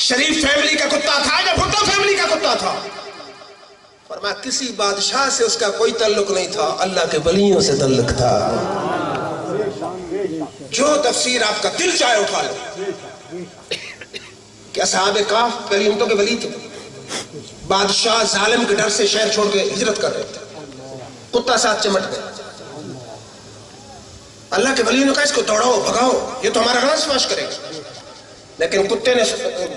شریف فیملی کا کتا تھا یا بھٹو فیملی کا کتا تھا؟ فرمایا کسی بادشاہ سے اس کا کوئی تعلق نہیں تھا, اللہ کے ولیوں سے تعلق تھا. جو تفسیر آپ کا دل چاہے اٹھا لو. کہ اصحاب کہف پہلی امتوں کے ولی تھے, بادشاہ ظالم کے ڈر سے شہر چھوڑ کے ہجرت کر رہے تھے, کتا ساتھ چمٹ گئے. اللہ کے ولیوں نے کہا اس کو دوڑاؤ, بھگاؤ, یہ تو ہمارا غلط سماش کرے گا. لیکن کتے نے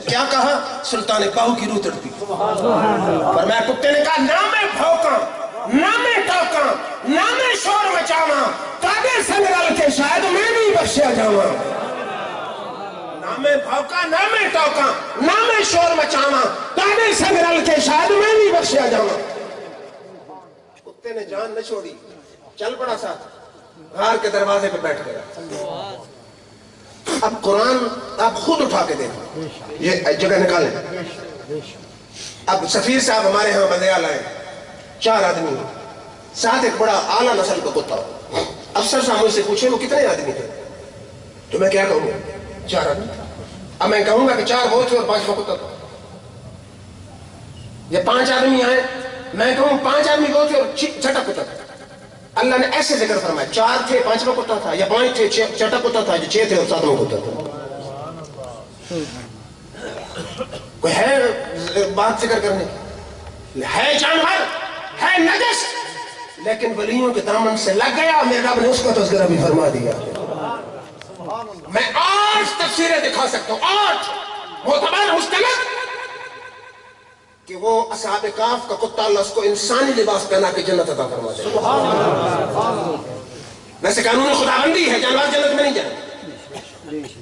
کیا کہا؟ سلطان باہو کی روح تڑپی. فرمایا کتے نے کہا نہ میں بھوکاں, نہ میں ٹوکاں, نہ میں شور مچاواں, تاگے سنگ رل کے شاید میں بھی بخشیا جاواں. نہ میں بھوکاں, نہ میں ٹوکاں, نہ میں شور مچاواں, تاگے سنگ رل کے شاید میں بھی بخشیا جاواں. کتے نے جان نہ چھوڑی, چل پڑا ساتھ, غار کے دروازے پہ بیٹھ گیا. اب قرآن آپ خود اٹھا کے دیکھیں, یہ جگہ نکالیں. اب سفیر صاحب ہمارے ہاں بندیال آئے, 4 آدمی, ساتھ ایک بڑا اعلیٰ نسل کا کتا. افسر صاحب مجھ سے پوچھے وہ کتنے آدمی تھے, تو میں کیا کہوں گا 4 آدمی. اب میں کہوں گا کہ 4 بہت تھے اور 5 کا کتا تھا. یہ 5 آدمی آئے, میں کہوں 5 آدمی وہ تھے اور چھٹا کتا تھا. اللہ نے ایسے ذکر فرمایا 4 تھے 5واں کتا تھا, یا 5 تھے 6 کتا تھا, جو 6 تھے اور 7واں کتا تھا. کوئی ہے بات ذکر کرنے کی؟ ہے جانور, ہے نجس, لیکن ولیوں کے دامن سے لگ گیا. میرے رب نے اس کا تذکرہ بھی فرما دیا. میں 8 تفسیریں دکھا سکتا ہوں, 8 معتبر مستند, کہ وہ اصحاب کاف کا کتا اللہ اس کو انسانی لباس پہنا کے جنت عطا فرما دے. ویسے قانون خداوندی ہے, جانور جنت میں نہیں جائیں,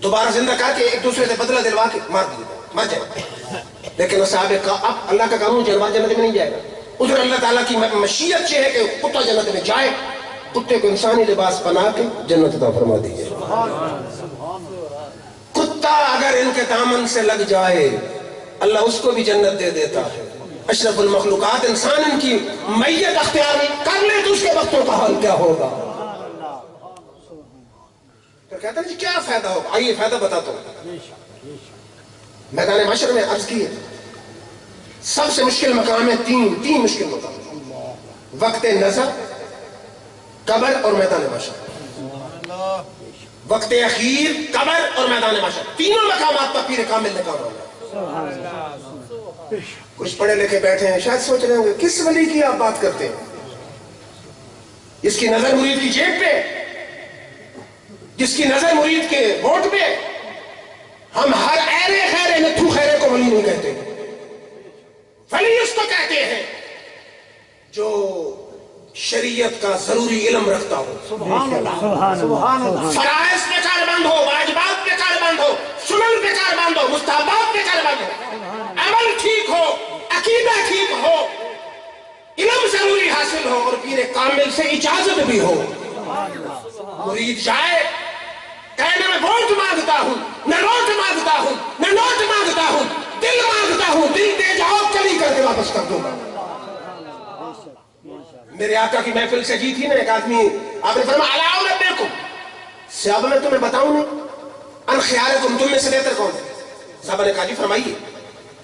دوبارہ زندہ کر کے ایک دوسرے سے بدلہ دلوا کے مار مر جائے. لیکن اصحاب کاف, اب اللہ کا قانون جانور جنت میں نہیں جائے گا. ادھر اللہ تعالیٰ کی مشیت یہ ہے کہ کتا جنت میں جائے, کتے کو انسانی لباس پہنا کے جنت عطا فرما دیجیے. کتا اگر ان کے دامن سے لگ جائے اللہ اس کو بھی جنت دے دیتا ہے. اشرف المخلوقات انسان ان کی میت اختیار کر لے تو اس کے وقتوں کا حال کیا ہوگا؟ تو کہتا ہے جی کیا فائدہ ہوگا؟ آئیے فائدہ بتاتا ہوں. میدان محشر میں عرض کی ہے سب سے مشکل مقام ہے, تین مشکل مقام: وقت نظر, قبر اور میدان محشر. وقت اخیر, قبر اور میدان محشر, تینوں مقامات پر پیر کامل نے کام ہوگا. کچھ پڑھے لکھے بیٹھے ہیں شاید سوچ رہے ہوں گے کس ولی کی آپ بات کرتے ہیں؟ جس کی نظر مرید کی جیب پہ, جس کی نظر مرید کے ووٹ پہ. ہم ہر ایرے خیرے نتھو خیرے کو ولی نہیں کہتے. ولی اس کو کہتے ہیں جو شریعت کا ضروری علم رکھتا ہو, فرائض پہ کاربند ہو, واجبات پہ کاربند ہو, سنن پہ کاربند ہو, مستحبات پہ کاربند ہو, عمل ٹھیک ہو, عقیدہ ٹھیک ہو, علم ضروری حاصل ہو, اور پیر کامل سے اجازت بھی ہو. مرید جائے کہنے میں ووٹ مانگتا ہوں, نہ نوٹ مانگتا ہوں, نہ نوٹ مانگتا ہوں, دل مانگتا ہوں, دل دے جاؤ کلی کر کے واپس کر دوں گا. میرے آقا کی محفل سے جی تھی نا ایک آدمی, آپ نے فرمایا الا انبئکم, صحابہ میں تمہیں بتاؤں نہیں, ان خیارکم, تم میں سے بہتر کون ہے؟ صحابہ نے کہا جی فرمائیے.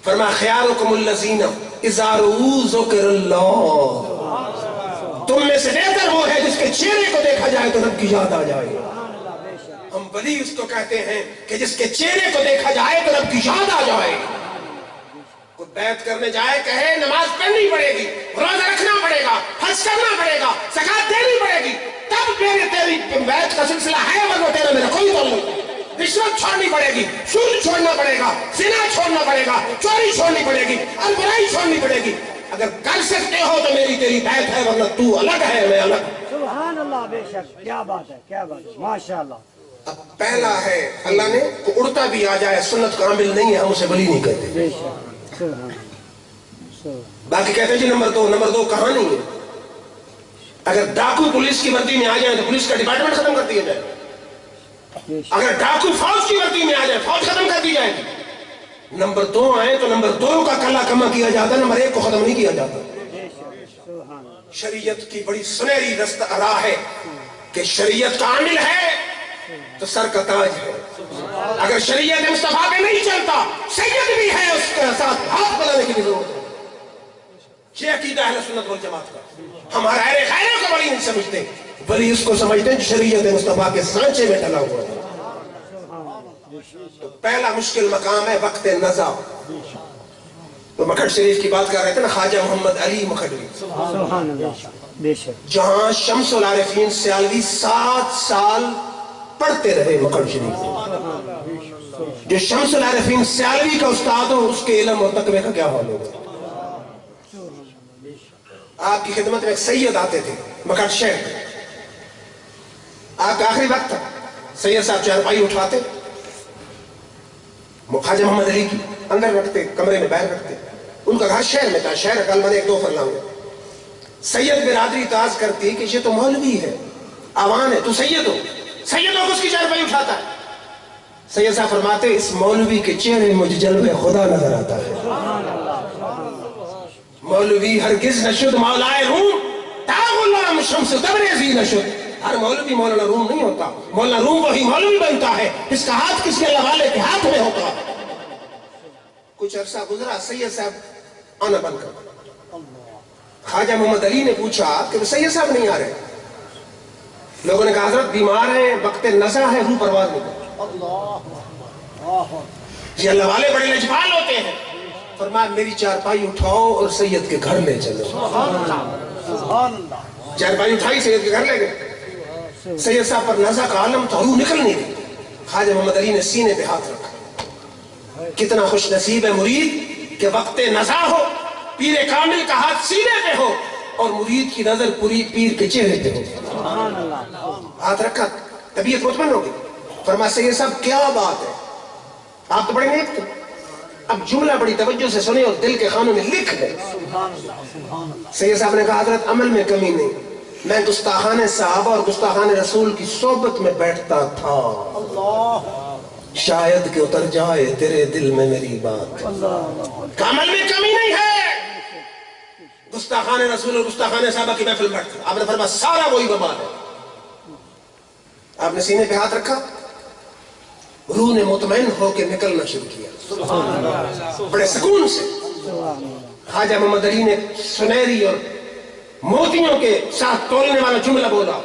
فرمایا خیارکم الذین اذا رؤوا ذکر اللہ, تم میں سے بہتر وہ ہے جس کے چہرے کو دیکھا جائے تو رب کی یاد آ جائے. ہم ولی اس کو کہتے ہیں کہ جس کے چہرے کو دیکھا جائے تو رب کی یاد آ جائے. کوئی بیعت کرنے جائے کہے نماز پڑھنی پڑے گی, روزہ رکھنا پڑے گا, حج کرنا پڑے گا, زکات دینی پڑے گی, تب میرے تیری بیعت کا سلسلہ ہے, ورنہ تیرا میرا کوئی تعلق نہیں. رشوت چھوڑنی پڑے گی, سود چھوڑنا پڑے گا, زنا چھوڑنا پڑے گا, چوری چھوڑنی پڑے گی, اور برائی چھوڑنی پڑے گی. اگر کر سکتے ہو تو میری تیری بیعت ہے, ورنہ تو الگ ہے میں الگ. سبحان اللہ, بے شک, کیا بات ہے, کیا بات ہے, ماشاءاللہ. اب پہلا ہے اللہ نے کہ اڑتا بھی آ جائے سنت کا عامل نہیں ہے, ہم اسے ولی نہیں کہتے. بے شک, سبحان باقی کہتے ہیں جی نمبر 2 کہاں نہیں ہے. اگر ڈاکو پولیس کی وردی میں آ جائیں تو پولیس کا ڈپارٹمنٹ ختم کر دیا جائے. اگر ڈاکو فوج کی وردی میں آ جائے فوج ختم کر دی جائے. نمبر 2 آئے تو نمبر 2 کا کلا کما کیا جاتا, نمبر 1 کو ختم نہیں کیا جاتا. شریعت کی بڑی سنہری راہ ہے کہ شریعت کا عامل ہے تو سر کا تاج ہے. اگر شریعت مصطفیٰ پہ نہیں چلتا, سید بھی ہے, اس کے ساتھ ہاتھ بلانے کی بھی ضرورت ہے. یہ عقیدہ اہل سنت والجماعت کا. ہم ہر ایرے خیرے کو ولی نہیں سمجھتے, ولی اس کو سمجھتے ہیں جو شریعت مصطفیٰ کے سانچے میں ڈلا ہوا ہے. تو پہلا مشکل مقام ہے وقت نزا. تو مکھڈ شریف کی بات کر رہے تھے نا, خواجہ محمد علی مکھڈوی, سبحان اللہ, بے شک, جہاں شمس العارفین سیالوی 7 سال پڑھتے رہے مکھڈ شریف. جو شمس العارفین سیالوی کا استاد ہو اس کے علم اور تقوی کا کیا حال ہوگا. آپ کی خدمت میں ایک سید آتے تھے مکھڈ شہر, آپ کا آخری وقت تھا. سید صاحب چارپائی اٹھاتے, خواجہ محمد علی کی اندر رکھتے, کمرے میں باہر رکھتے. ان کا گھر شہر میں تھا, شہر اقل میں 1-2 فرلانگ میں. سید برادری تاز کرتی کہ یہ تو مولوی ہے, عوان ہے, تو سید ہو, سید ہو اس کی چارپائی اٹھاتا ہے. سید صاحب فرماتے اس مولوی کے چہرے میں مجھے جلوہ خدا نظر آتا ہے. مولوی ہرگز نشد مولائے روم, تا غلام شمس تبریزی نشد. ہر مولوی مولانا روم نہیں ہوتا. مولانا روم وہی مولوی بنتا ہے جس کا ہاتھ کسی اللہ والے کے ہاتھ میں ہوتا. کچھ عرصہ گزرا, سید صاحب آنا بند کر, خواجہ محمد علی نے پوچھا کہ سید صاحب نہیں آ رہے. لوگوں نے کہا حضرت بیمار ہیں, وقت نزع ہے, روح پرواز نہیں کرتے. یہ اللہ والے بڑے لجپال ہوتے ہیں. فرمایا میری چارپائی اٹھاؤ اور سید کے گھر لے چلو. چارپائی اٹھائی, سید کے گھر لے گئے. سید صاحب پر نزع کا عالم تھا, روح نکل نہیں گئی. خواجہ محمد علی نے سینے پہ ہاتھ رکھا. کتنا خوش نصیب ہے مرید کہ وقت نزع ہو, پیر کامل کا ہاتھ سینے پہ ہو اور مرید کی نظر پوری پیر کے چہرے پہ ہو. ہاتھ رکھا, طبیعت مطمئن ہو گئی. فرمایا سید صاحب کیا بات ہے, آپ تو بڑے نیک تھے, اب جملہ بڑی توجہ سے سنے اور دل کے خانوں میں لکھ لیں. سید صاحب نے کہا حضرت عمل میں کمی نہیں, میں گستاخان صحابہ اور گستاخان رسول کی صحبت میں بیٹھتا تھا, شاید کہ اتر جائے تیرے دل میں میری بات. عمل میں کمی نہیں ہے, گستاخان رسول اور گستاخان صحابہ کی محفل بیٹھتا. آپ نے فرمایا سارا وہی بمال ہے. آپ نے سینے پہ ہاتھ رکھا, روح نے مطمئن ہو کے نکلنا شروع کیا بڑے سکون سے. خواجہ محمد علی نے سنہری اور موتیوں کے ساتھ تولنے والا جملہ بولا.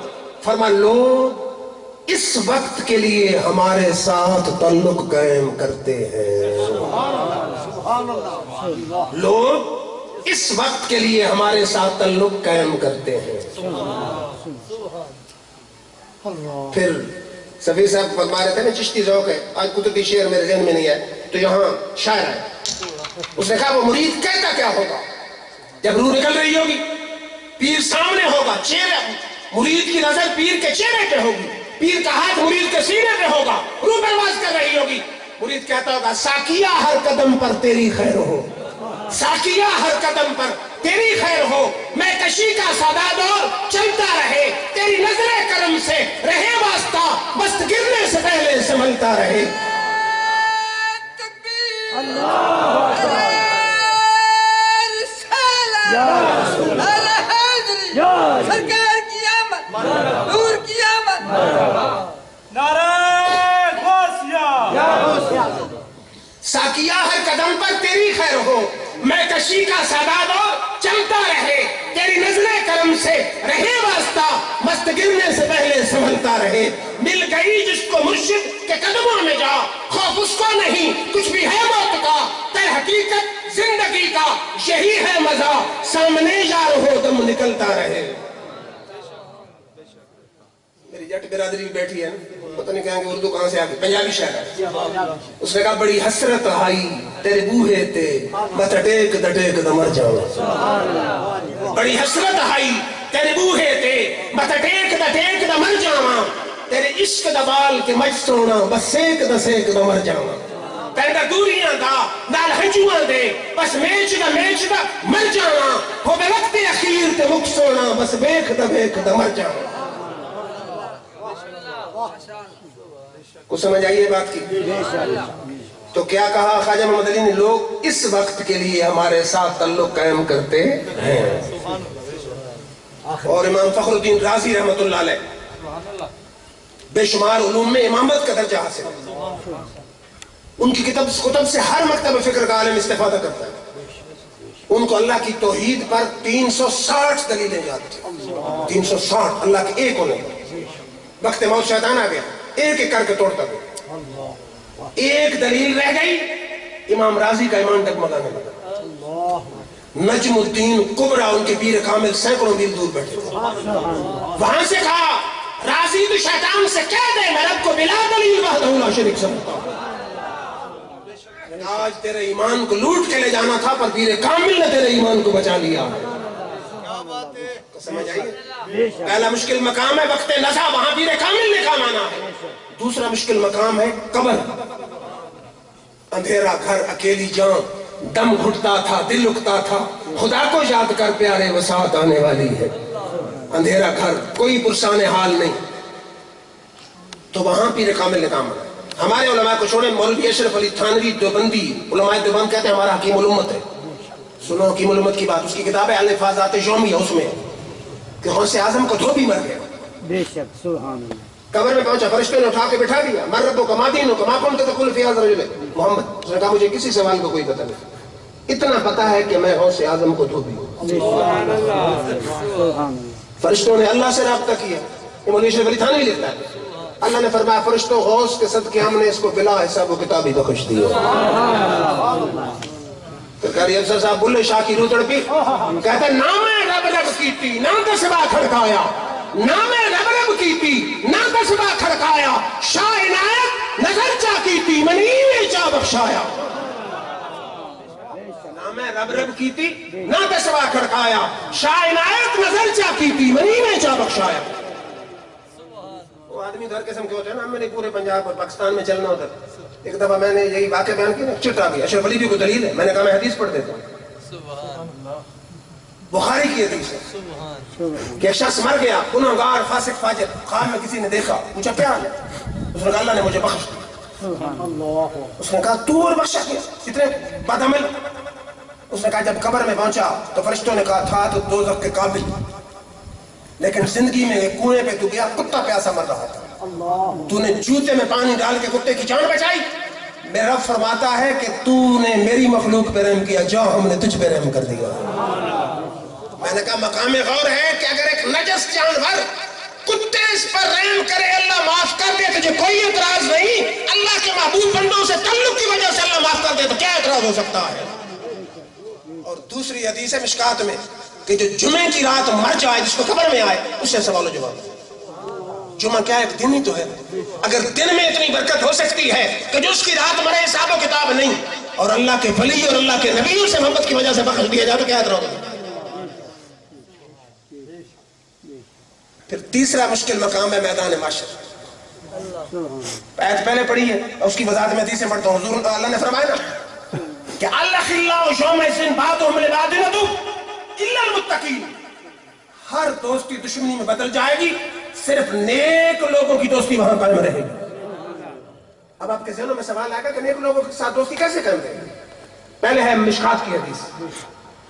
فرمایا لوگ اس وقت کے لیے ہمارے ساتھ تعلق قائم کرتے ہیں, لوگ اس وقت کے لیے ہمارے ساتھ تعلق قائم کرتے ہیں. پھر سفیر صاحب فرما رہے تھے نا چشتی ذوق ہے, آج قدرتی شعر میرے ذہن میں نہیں ہے تو یہاں شاعر ہے. اس نے کہا وہ مرید کہتا کیا ہوگا جب روح نکل رہی ہوگی, پیر سامنے ہوگا, چہرے مرید کی نظر پیر کے چہرے پہ ہوگی, پیر کا ہاتھ مرید کے سینے پہ ہوگا, روح پرواز کر رہی ہوگی. مرید کہتا ہوگا ساقیہ ہر قدم پر تیری خیر ہو, ساقیہ ہر قدم پر تیری خیر ہو, میں کشی کا سادات اور چلتا رہے, تیری نظر کرم سے رہے واسطہ, مست گرنے سے پہلے سنبھلتا رہے. سرکار کی آمد, نور کی آمد. ساقیہ ہر قدم پر تیری خیر ہو, میں کشی کا سادات اور چلتا رہے, تیری نظر کرم سے رہے واسطہ, مست گرنے سے پہلے سنبھلتا رہے. مل گئی جس کو مرشد کے قدموں میں جا, خوف اس کو نہیں کچھ بھی ہے موت کا, در حقیقت زندگی کا یہی ہے مزہ, سامنے یار ہو دم نکلتا رہے. میری جٹ برادری بھی بیٹھی ہے نا, پتہ نہیں کہیں گے اردو کہاں سے آگے, پنجابی شاعر ہے. اس نے کہا بڑی حسرت آئی تیرے بوہے تے, مت ٹیک دا مر جاؤں. بڑی حسرت آئی تیرے بوہے تے, مت ٹیک دا مر جاؤں. تیرے عشق دا بال کے مجھ سونا, بس سیک دا مر جاؤں. پہلا دوریاں دا نال ہنجوان دے, بس میچ دا مر جاؤں. ہو بے وقت اخیر تے مک سونا, بس بیک دا مر جاؤں. کچھ سمجھ آئیے بات کی. تو کیا کہا خواجہ محمد علی نے, لوگ اس وقت کے لیے ہمارے ساتھ تعلق قائم کرتے ہیں. اور امام فخر الدین رازی رحمت اللہ علیہ بے شمار علوم میں امامت کا درجہ حاصل ہے. ان کی کتب سے ہر مکتب فکر کا عالم استفادہ کرتا ہے. ان کو اللہ کی توحید پر 360 دلیلیں یاد تھی. 360 اللہ کے ایک ہونے پر. وقت موت شیطان آ گیا, ایک ایک کر کے توڑتا گیا. ایک دلیل رہ گئی, امام راضی کا ایمان ڈگمگانے لگا. نجم الدین کبرا ان کے پیر کامل سینکڑوں میل دور بیٹھے تھے. وہاں سے کہا راضی تو شیطان سے کہہ دے میں رب کو بلا دلیل وحدہ لا شریک سمجھتا ہوں. آج تیرے ایمان کو لوٹ کے لے جانا تھا, پر پیر کامل نے تیرے ایمان کو بچا لیا. سمجھ آئیے, پہلا مشکل مقام ہے وقت نزع, وہاں پیر کامل نے کام آنا ہے. دوسرا مشکل مقام ہے قبر, اندھیرا گھر, اکیلی جان, دم گھٹتا تھا, دل اکتا تھا, خدا کو یاد کر پیارے وسعت آنے والی ہے. اندھیرا گھر, کوئی پرسان حال نہیں, تو وہاں پیر کامل نے کام آنا. ہمارے علماء کو چھوڑیں, مولوی اشرف علی تھانوی دیوبندی, علماء دیوبند کہتے ہیں ہمارا حکیم الامت ہے. سنو حکیم الامت کی بات, اس کی کتاب ہے الفاظات یومیہ, اس میں کہ غوث اعظم کو دھوبی مر گیا. بے شک سبحان اللہ. قبر میں پہنچا, فرشتوں نے اٹھا کے بٹھا دیا, من ربک ما دینک ما کنت تقول فی ھذا الرجل محمد. اس نے کہا مجھے کسی سوال کا کوئی پتہ نہیں, اتنا پتا ہے کہ میں غوث اعظم کو دھوبی ہوں. فرشتوں نے اللہ سے رابطہ کیا. یہ مولوی شریف علی تھانوی لکھتا ہے اللہ نے فرمایا فرشتوں غوث کے صدقے ہم نے اس کو بلا حساب و کتابی بخش دی. قاری افضل صاحب بلے شاہ کی روح تڑپی کہتے ہیں نام رب رب کیتی نہ دسبا کھڑکایا, نام رب رب کیتی نہ دسبا کھڑکایا, شاہ عنایت نظر چا کیتی منی میں چا بخشایا. نام رب رب کیتی نہ دسبا کھڑکایا, شاہ عنایت نظر چا کیتی منی میں چا بخشایا. وہ آدمی دھر قسم کے ہوتے ہیں نا, ہمیں نے پورے پنجاب اور پاکستان میں چلنا ہوتا. ایک دفعہ میں نے یہی واقعہ بیان کیا نا, چٹ آ گئی. اشرف علی بھی کوئی دلیل ہے, میں نے کہا میں حدیث پڑھ دیتا ہوں. بخاری کی حدیث ہے کہ ایک شخص مر گیا, گنہگار فاسق فاجر, خواب میں کسی نے دیکھا, پوچھا کیا ہے, اس نے کہا اللہ نے مجھے بخش دیا. اس نے کہا تو اور بخشا کیا, اتنے بد عمل. اس نے کہا جب قبر میں پہنچا تو فرشتوں نے کہا تھا تو دوزخ کے قابل, لیکن زندگی میں ایک کنویں پہ تو گیا, کتا پیاسا مر رہا تھا, تو نے جوتے میں پانی ڈال کے کتے کی جان بچائی. میرا رب فرماتا ہے کہ تو نے میری مخلوق پہ رحم کیا, جا ہم نے تجھ پہ رحم کر دیا. میں نے کہا مقام غور ہے کہ اگر ایک نجس جانور کتے اس پر رحم کرے اللہ معاف کر دے, تجھے کوئی اعتراض نہیں. اللہ کے محبوب بندوں سے تعلق کی وجہ سے اللہ معاف کر دے تو کیا اعتراض ہو سکتا ہے. اور دوسری حدیث ہے مشکات میں کہ جو جمعے کی رات مر جائے, جس کو قبر میں آئے, اس سے سوال و جواب. جمعہ کیا ایک دن ہی تو ہے, اگر دن میں اتنی برکت ہو سکتی ہے کہ جو اس کی رات مرے حساب و کتاب نہیں, اور اللہ کے ولی اور اللہ کے نبیوں سے محبت کی وجہ سے بخش دیا جائے تو کیا اعتراض ہوگا. پھر تیسرا مشکل مقام ہے میدان محشر. آیت پہلے پڑھی ہے اور اس کی وضاحت میں حدیث سے پڑھتا ہوں. حضور اللہ نے فرمایا نا کہ الخلاء یومئذ بعضهم لبعض عدو الا المتقین, ہر دوستی دشمنی میں بدل جائے گی, صرف نیک لوگوں کی دوستی وہاں قائم رہے گی. اب آپ کے ذہنوں میں سوال آئے گا کہ نیک لوگوں کے ساتھ دوستی کیسے قائم رہے گی. پہلے ہے مشکات کی حدیث.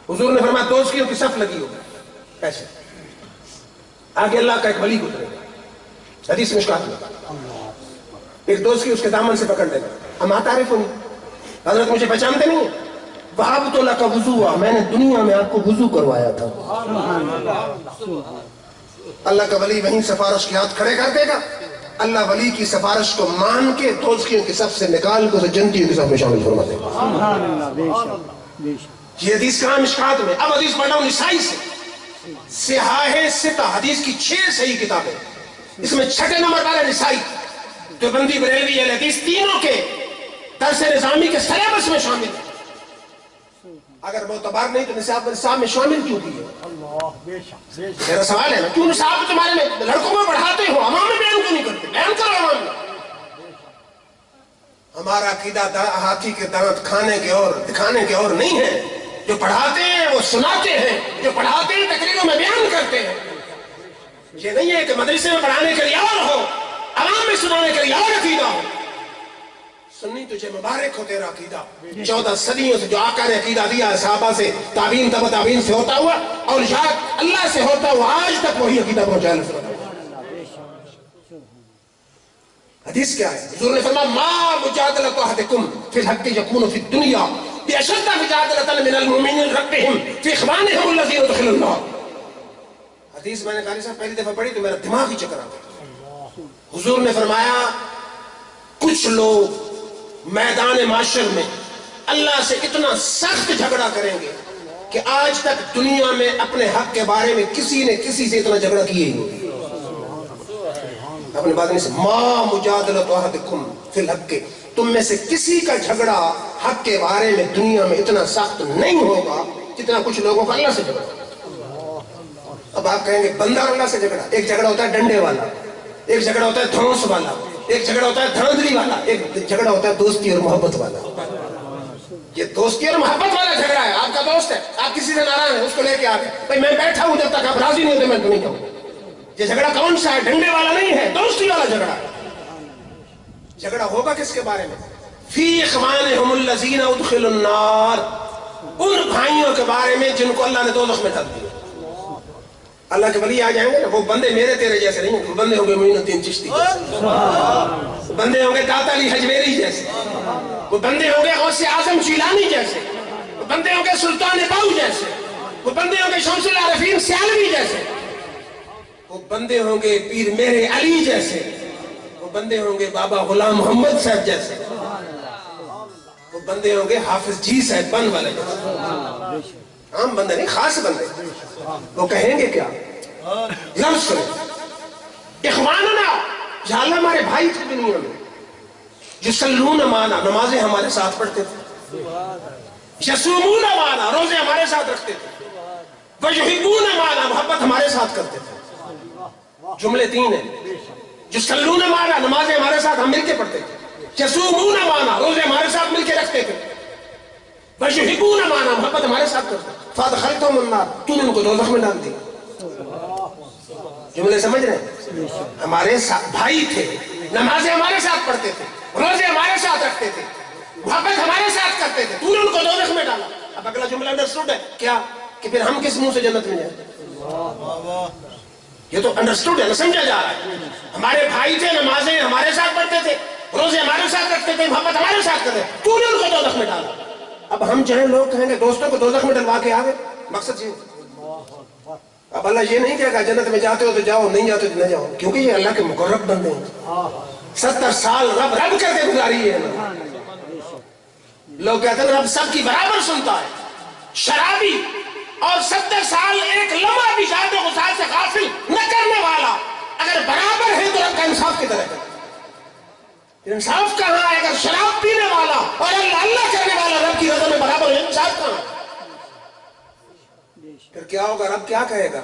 حضور نے فرمایا دوستیوں کی صف لگی ہوگی, ایسے آگے اللہ کا ایک ولی گزرے گا. حدیث مشکات میں ایک دوست کی اس کے دامن سے پکڑ لے گا, ہم عارف ہوں حضرت مجھے پہچانتے نہیں ہیں, وہاب تو لکا وضوء, میں نے دنیا میں آپ کو وضو کروایا تھا. اللہ کا ولی وہیں سفارش کے ہاتھ کھڑے کر دے گا. اللہ ولی کی سفارش کو مان کے دوستیوں کی صف سے نکال کے اسے جنتیوں کی صف میں شامل فرما دے گا. یہ حدیث کہاں مشکات میں. اب حدیث پڑھا ہوں نسائی سے, سیاہ ستہ حدیث کی 6 صحیح کتابیں, اس میں 6 نمبر پر ہے نسائی. دیوبندی بریلوی اہل حدیث تینوں کے درس نظامی کے سلیبس میں شامل ہے. اگر معتبر نہیں تو نصاب میں شامل کیوں کی ہے. میرا سوال ہے نا, کیوں نصاب تمہارے میں لڑکوں میں پڑھاتے ہو, عوام میں بیان کیوں نہیں کرتے. بیان کرو عوام میں. ہمارا عقیدہ ہاتھی کے دانت کھانے کے اور دکھانے کے اور نہیں ہے. جو پڑھاتے ہیں وہ سناتے ہیں, جو پڑھاتے ہیں تقریروں میں بیان کرتے ہیں. یہ نہیں ہے کہ مدرسے میں پڑھانے کے لیے اور ہو, عوام میں سنانے کے لیے اور عقیدہ ہو. سنی تجھے مبارک ہو تیرا عقیدہ. 14 صدیوں سے جو آقا نے عقیدہ دیا ہے صحابہ سے, تابعین تبع تابعین سے ہوتا ہوا, اور یاد اللہ سے ہوتا ہوا, آج تک وہی عقیدہ پہنچایا. حدیث کیا ہے؟ حضور نے فرمایا ما مجادلۃ احدکم فی الحق یکون فی الدنیا باشد مجادلۃ من المؤمنین ربهم فی اخوانهم الذین ادخلوا النار. حدیث میں نے قاری صاحب پہلی دفعہ پڑھی تو میرا دماغ ہی چکر آ گیا. حضور نے فرمایا کچھ لوگ میدان معاشر میں اللہ سے اتنا سخت جھگڑا کریں گے کہ آج تک دنیا میں اپنے حق کے بارے میں کسی نے کسی سے اتنا جھگڑا کیے ہی نہیں. اپنے بات نہیں سے ما مجادلۃ احدکم فی الحق, تم میں سے کسی کا جھگڑا حق کے بارے میں دنیا میں اتنا سخت نہیں ہوگا جتنا کچھ لوگوں کا اللہ سے جھگڑا. اب آپ کہیں گے بندہ اللہ سے جھگڑا, ایک جھگڑا ہوتا ہے ڈنڈے والا, ایک جھگڑا ہوتا ہے دھونس والا, ایک جھگڑا ہوتا ہے دھاندلی والا, ایک جھگڑا ہوتا ہے دوستی اور محبت والا. یہ دوستی اور محبت والا جھگڑا ہے. آپ کا دوست ہے, آپ کسی سے ناراض ہیں, اس کو لے کے آ گئے, بھائی میں بیٹھا ہوں, جب تک آپ راضی نہیں ہوتے میں تو نہیں کہوں. یہ جھگڑا کون سا ہے؟ ڈنڈے والا نہیں ہے, دوستی والا جھگڑا ہے. جھگڑا ہوگا کس کے بارے میں؟ فی اخوانہم الذین ادخلوا النار, ان بھائیوں کے بارے میں جن کو اللہ نے دوزخ میں ڈال دیا. اللہ کے ولی آ جائیں گے نا, وہ بندے میرے تیرے جیسے نہیں, وہ بندے ہوں گے معین الدین چشتی جیسے, بندے ہوں گے داتا علی حجویری جیسے, وہ بندے ہوں گے غوث اعظم جیلانی جیسے, بندے ہوں گے سلطان باؤ جیسے، وہ بندے ہوں گے شمس العارفین سیالوی جیسے، وہ بندے ہوں گے پیر میرے علی جیسے، وہ بندے ہوں گے بابا غلام محمد صاحب جیسے، وہ بندے ہوں گے حافظ جی صاحب بن والے جیسے، عام بندے نہیں خاص بندے. وہ کہیں گے کیا؟ لفظ سنیں، اخواننا، یا اللہ ہمارے بھائی تھے دنیا میں، یصلون معنا، نمازیں ہمارے ساتھ پڑھتے تھے، یصومون معنا، روزے ہمارے ساتھ رکھتے تھے، ویحبون معنا، محبت ہمارے ساتھ کرتے تھے. جملے 3 ہیں. یصلون معنا، نمازیں ہمارے ساتھ ہم مل کے پڑھتے تھے، یصومون معنا، روزے ہمارے ساتھ مل کے رکھتے تھے، ویحبون معنا، محبت ہمارے ساتھ کرتے تھے. فادخلتہم النار، تو نے ان کو دوزخ میں ڈال دی. جملے سمجھ رہے ہیں؟ ہمارے بھائی تھے، نمازیں ہمارے ساتھ پڑھتے تھے، روزے ہمارے ساتھ رکھتے تھے، محبت ہمارے ساتھ کرتے تھے، تو نے ان کو دوزخ میں ڈالا. اب اگلا جملہ انڈرسٹوڈ ہے کیا؟ کہ پھر ہم کس منہ سے جنت میں جائیں؟ یہ تو انڈرسٹوڈ ہے نا، سمجھا جا رہا ہے. ہمارے بھائی تھے، نمازیں ہمارے ساتھ پڑھتے تھے، روزے ہمارے ساتھ رکھتے تھے، محبت ہمارے ساتھ کرتے تھے، تو نے ان کو دوزخ میں ڈالا. اب ہم چاہیں لوگ کہیں گے دوستوں کو دوزخ میں ڈلوا کے آگے، مقصد یہ. اب اللہ یہ نہیں کہے گا جنت میں جاتے ہو تو جاؤ، نہیں جاتے تو نہ جاؤ، کیونکہ یہ اللہ کے مقرب بندے ہیں. 70 سال رب رب کر کے گزاری ہے نا. لوگ کہتے ہیں رب سب کی برابر سنتا ہے. شرابی اور 70 سال ایک لمحہ بھی ذات غسال سے غافل نہ کرنے والا اگر برابر ہے تو رب کا انصاف کی طرح کرتا ہے. انصاف کہاں ہے؟ اگر شراب پینے والا اور اللہ اللہ کرنے والا رب کی رضا میں برابر ہے، انصاف کہاں ہے؟ پھر کیا ہوگا؟ رب کیا کہے گا؟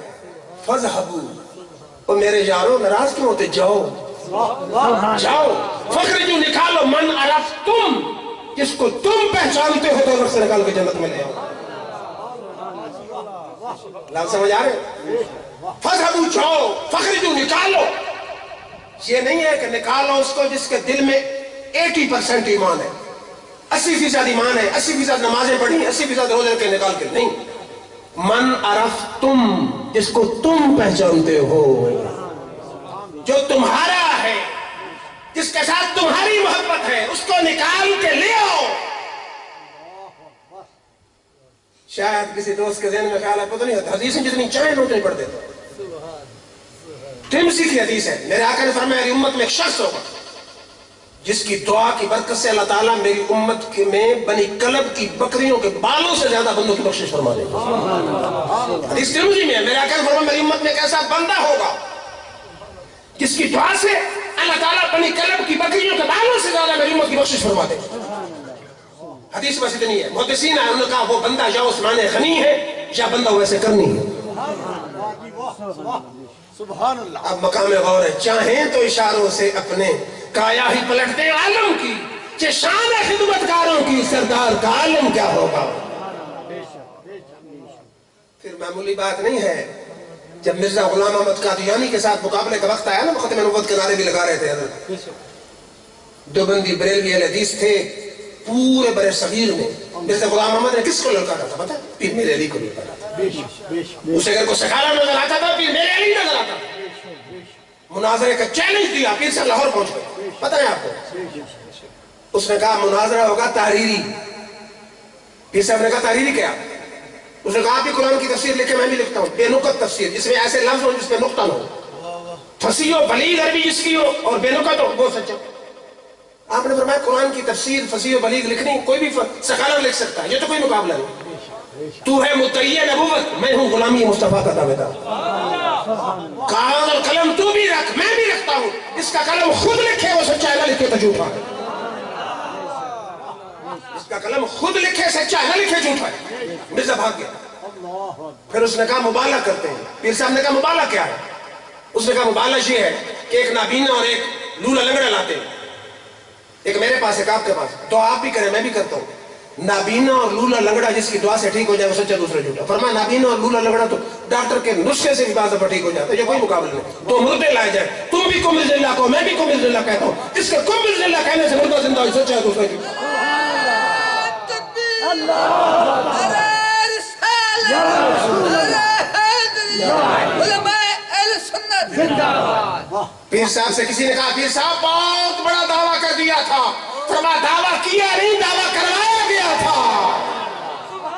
فَذْهَبُوا، اور میرے یارو ناراض کیوں ہوتے؟ جاؤ جاؤ، فَخْرِجُوا، نکالو، من عرفتم، جس کو تم پہچانتے ہو تو سے نکال کے جنت میں لے آؤ. لفظ سمجھ آ رہے؟ فَذْهَبُوا، جاؤ، فَخْرِجُوا، نکالو. یہ نہیں ہے کہ نکالو اس کو جس کے دل میں 80% ایمان ہے، 80% ایمان ہے، 80% نمازیں پڑھی، 80% روزے کے نکال کے نہیں. من عرفتم، جس کو تم پہچانتے ہو، جو تمہارا ہے، جس کے ساتھ تمہاری محبت ہے، اس کو نکال کے لے آؤ. شاید کسی دوست کے ذہن میں خیال ہے پتہ نہیں حدیثیں جتنی چاہیں نوٹ نہیں پڑھتے. ترمذی کی حدیث ہے، میرے آقا نے فرمایا میری امت میں ایک شخص ہوگا جس کی دعا کی برکت سے اللہ تعالیٰ میری امت میں بنی کلب کی بکریوں کے بالوں سے زیادہ بندوں کی بخشش فرما دے گا. حدیث ترمذی میں ہے، میرے آقا نے فرمایا میری امت میں ایک ایسا بندہ ہوگا جس کی دعا سے اللہ تعالیٰ بنی کلب کی بکریوں کے بالوں سے زیادہ میری امت کی بخشش فرما دے گا. حدیث بس اتنی ہے. محدثین ہیں، انہوں نے کہا وہ بندہ یا عثمان غنی ہے یا بندہ ویسے کرنی ہے. سبحان اللہ. اب مقام غور ہے، چاہیں تو اشاروں سے اپنے کایا ہی پلٹ دے عالم کی، کہ شان خدمتکاروں کی سردار کا عالم کیا ہوگا. پھر معمولی بات نہیں ہے. جب مرزا غلام احمد قادیانی کے ساتھ مقابلے کا وقت آیا نا، ختم نبوت کے نعرے بھی لگا رہے تھے حضرت. دیوبندی بریلوی اہل حدیث تھے پورے برے صغیر میں. مرزا غلام احمد نے کس کو للکارا تھا پتہ ہے؟ پیر میرے علی کو للکارا تھا. اسے اگر کوئی سکھالا نظر آتا تھا پیر میرے علی نظر آتا تھا. مناظرے کا چیلنج دیا، پیر صاحب لاہور پہنچ گئے. پتہ ہے آپ کو؟ اس نے کہا مناظرہ ہوگا تحریری. پیر صاحب نے کہا تحریری کیا؟ اس نے کہا آپ بھی قرآن کی تفسیر لکھے، میں بھی لکھتا ہوں بے نقط تفسیر، جس میں ایسے لفظ ہو جس پہ نقطہ نہ ہو، فصیح و بلیغ عربی جس کی ہو اور بے نقط ہو، وہ سچا. آپ نے فرمایا قرآن کی تفسیر فصیح و بلیغ لکھنی کوئی بھی سکالر لکھ سکتا ہے، یہ تو کوئی مقابلہ نہیں. تو ہے متعی نبوت، میں ہوں غلامی مصطفیٰ کا دعویٰ دار. کاغذ اور قلم تو بھی رکھ، میں بھی رکھتا ہوں. اس کا قلم خود لکھے وہ سچا ہے، نہ لکھے تو جھوٹا ہے. اس کا قلم خود لکھے سچا ہے، نہ لکھے جھوٹا ہے. مرزا بھاگ گیا. پھر اس نے کہا مبالغہ کرتے ہیں. پیر صاحب نے کہا مبالغہ کیا ہے؟ اس نے کہا مبالغہ یہ ہے کہ ایک نابینا اور ایک لولا لنگڑا لاتے ہیں، ایک میرے پاس ایک آپ کے پاس، تو آپ بھی کریں میں بھی کرتا ہوں. نابینا اور لولا لنگڑا جس کی دعا سے ٹھیک ہو جائے وہ سچا، دوسرا جھوٹا. فرمایا نابینا اور لولا لنگڑا تو ڈاکٹر کے نسخے سے بھی بعض دفعہ ٹھیک ہو جاتا ہے، یہ کوئی مقابلہ نہیں. تو مردے لائے جائیں، تم بھی کم باللہ کو، میں بھی کم باللہ کہتا ہوں. اس کے کم باللہ کہنے سے مردہ زندہ ہوئی، سچا ہے دوسرا جھوٹا. پیر صاحب سے کسی نے کہا پیر صاحب بہت بڑا دعویٰ کر دیا تھا. فرمایا دعویٰ کیا نہیں، دعویٰ کروایا گیا تھا.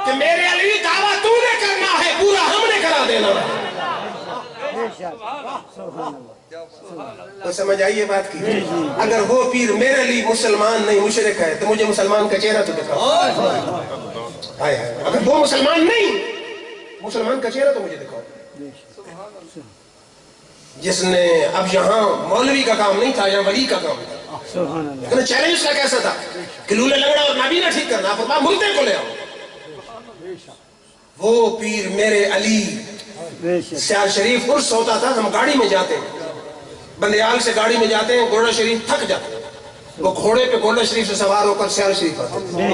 کہ میرے علی دعویٰ تو نے کرنا ہے، پورا ہم نے کرا دینا ہے۔ تو سمجھ آئیے بات کی؟ اگر وہ پیر میرے لیے مسلمان نہیں مشرک ہے تو مجھے مسلمان کا چہرہ تو دکھاؤ۔ اگر وہ مسلمان نہیں، مسلمان کا چہرہ تو مجھے دکھاؤ، جس نے اب یہاں مولوی کا کام نہیں تھا، یہاں ولی کا کام تھا۔ لیکن چیلنج اس کا کیسا تھا کہ لولے لنگڑا اور نابینا ٹھیک کرنا، آپ فرمایا مردے کو لے آؤ۔ وہ پیر میرے علی، سیال شریف عرس ہوتا تھا، ہم گاڑی میں جاتے ہیں، بندیال سے گاڑی میں جاتے ہیں، گولڈا شریف تھک جاتے ہیں، وہ گھوڑے پہ گولڈا شریف سے سوار ہو کر سیال شریف آتے ہیں۔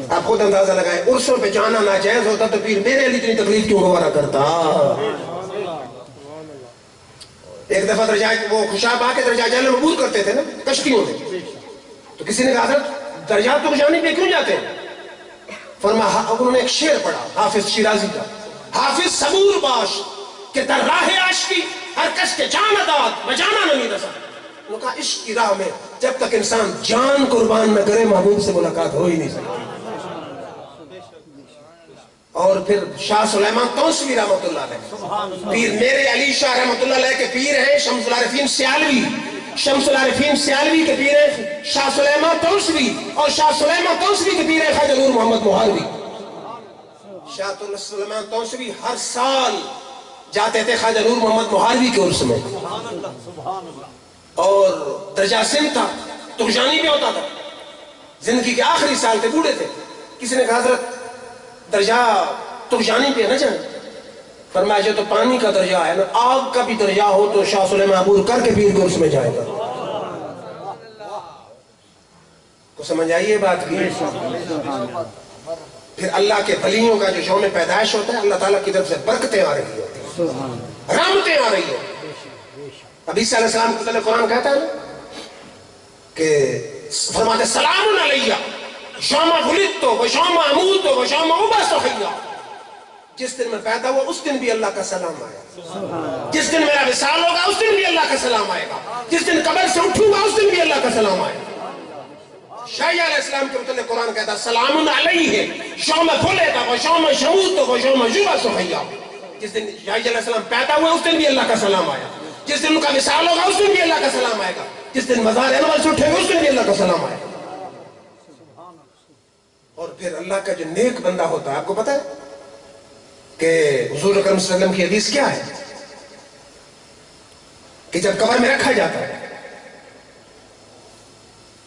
آپ خود اندازہ لگائیں، عرسوں پہ جانا ناجائز ہوتا تو پیر میرے علی اتنی تکلیف کیوں گوارا کرتا؟ ایک دفعہ درجات وہ خوشاب آ کے درجات جانے میں عبور کرتے تھے نا کشتیوں میں، تو کسی نے کہا حضرت درجات تو جانے پہ کیوں جاتے ہیں؟ فرمایا انہوں نے ایک شعر پڑھا حافظ شیرازی کا، حافظ صبور باش کہ در راہ عاشقی ہر کس کے جان داد بجانا نہیں رسا۔ انہوں نے کہا عشق کی راہ میں جب تک انسان جان قربان نہ کرے محبوب سے ملاقات ہو ہی نہیں سکتی۔ اور پھر شاہ سلیمان توسوی رحمۃ اللہ علیہ، پیر میرے علی شاہ رحمۃ اللہ علیہ کے پیر ہیں شمس العارفین سیالوی، شمس العارفین سیالوی کے پیر ہیں شاہ سلیمان توسوی، اور شاہ سلیمان توسوی کے پیر ہیں خواجہ نور محمد مہاروی۔ شاہ سلیمان توسوی ہر سال جاتے تھے خواجہ نور محمد مہاروی کے عرس میں، اور درجہ سندھ تھا، ترجانی بھی ہوتا تھا، زندگی کے آخری سال تھے، بوڑھے تھے۔ کسی نے کہا حضرت درجہ ترجانی پہ نہ جائیں، فرمایا جو تو پانی کا درجہ ہے نا، آگ کا بھی درجہ ہو تو شاہ سلیمان عبور کر کے پیر کے عرس میں جائے گا۔ کو سمجھ آئیے بات کی؟ پھر اللہ کے ولیوں کا جو یوم پیدائش ہوتا ہے، اللہ تعالیٰ کی طرف سے برکتیں آ رہی ہوتی ہیں، رحمتیں آ رہی ہیں۔ ابھی عیسیٰ علیہ السلام کو قرآن کہتا ہے نا کہ فرماتے سلام علیہ یوم ولدت و یوم اموت و یوم ابعث حیا، جس دن میں پیدا ہوا اس دن بھی اللہ کا سلام آئے گا، جس دن میرا وصال ہوگا اس دن بھی اللہ کا سلام آئے گا، جس دن قبر سے اٹھوں گا اس دن بھی اللہ کا سلام آئے گا۔ شاہی علیہ السلام کے متعلق قرآن کہتا ہے سلام علیہ یوم ولد و یوم یموت و یوم یبعث حیا، جس دن شاہی علیہ السلام پیدا ہوئے اس دن بھی اللہ کا سلام آیا، جس دن ان کا وصال ہوگا اس دن بھی اللہ کا سلام آئے گا، جس دن مزار انور سے اٹھے گا اس دن بھی اللہ کا سلام آئے گا۔ اور پھر اللہ کا جو نیک بندہ ہوتا ہے، آپ کو پتا ہے کہ حضور اکرم صلی اللہ علیہ وسلم کی حدیث کیا ہے کہ جب قبر میں رکھا جاتا ہے،